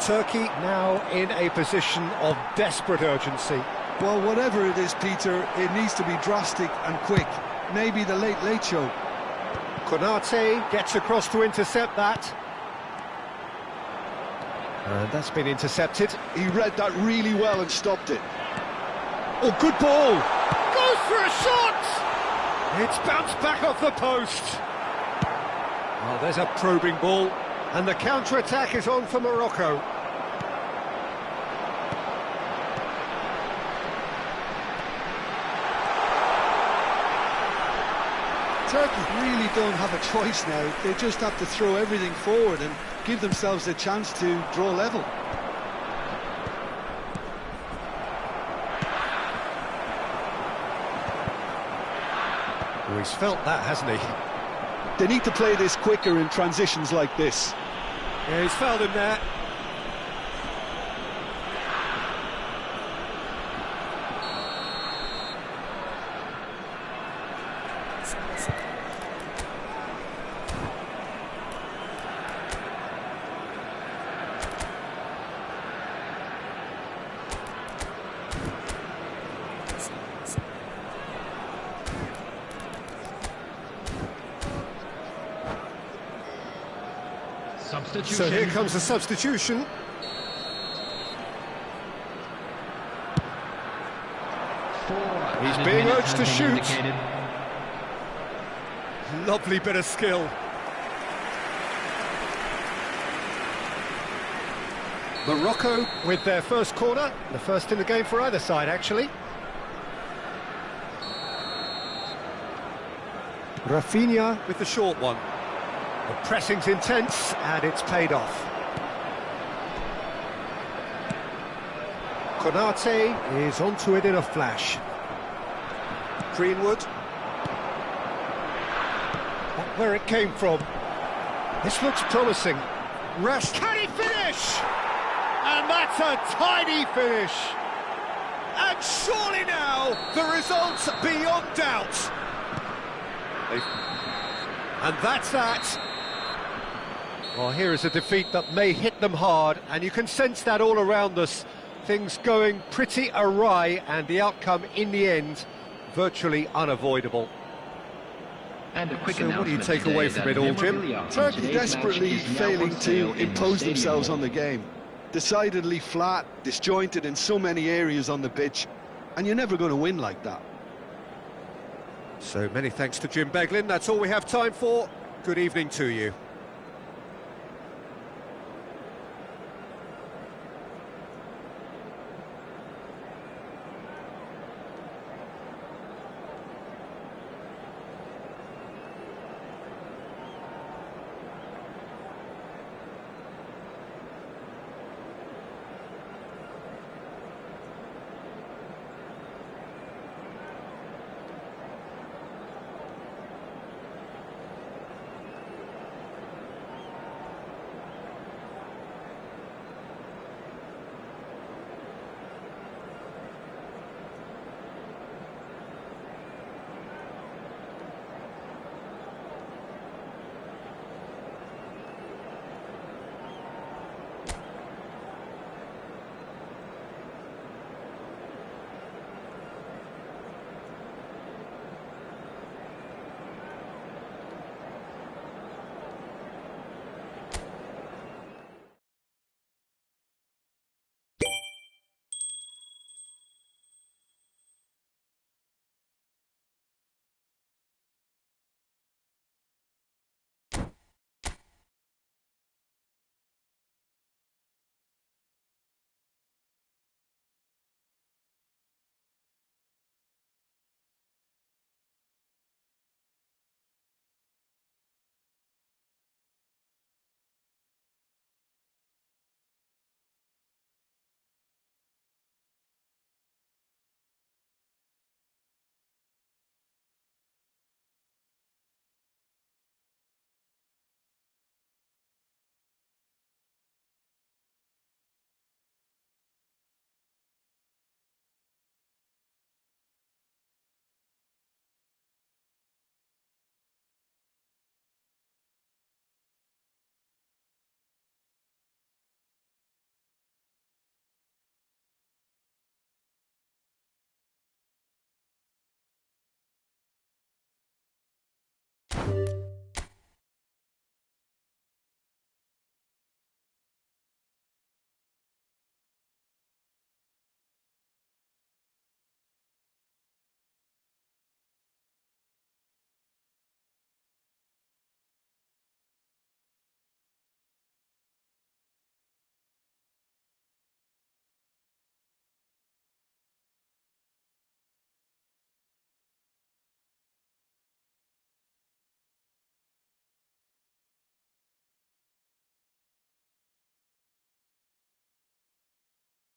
Turkey now in a position of desperate urgency. Well, whatever it is, Peter, it needs to be drastic and quick. Maybe the late show. Konate gets across to intercept that. And that's been intercepted. He read that really well and stopped it. Oh, good ball! Goes for a shot! It's bounced back off the post. Oh, there's a probing ball. And the counter-attack is on for Morocco. Turkey really don't have a choice now. They just have to throw everything forward and give themselves a chance to draw level. Oh, he's felt that, hasn't he? They need to play this quicker in transitions like this. Yeah, he's fouled him there. substitution. So here comes the substitution. He's being urged to shoot. Lovely bit of skill. Morocco with their first corner, the first in the game for either side, actually. Rafinha with the short one. The pressing's intense, and it's paid off. Konate is onto it in a flash. Greenwood. Not where it came from. This looks promising. Rash. Can he finish? And that's a tiny finish. And surely now, the result's beyond doubt. And that's that. Well, here is a defeat that may hit them hard, and you can sense that all around us. Things going pretty awry, and the outcome in the end virtually unavoidable. And a quick So what do you take away from it all, Jim? Turkey desperately failing to impose themselves on the game. Decidedly flat, disjointed in so many areas on the pitch, and you're never going to win like that. So many thanks to Jim Beglin. That's all we have time for. Good evening to you.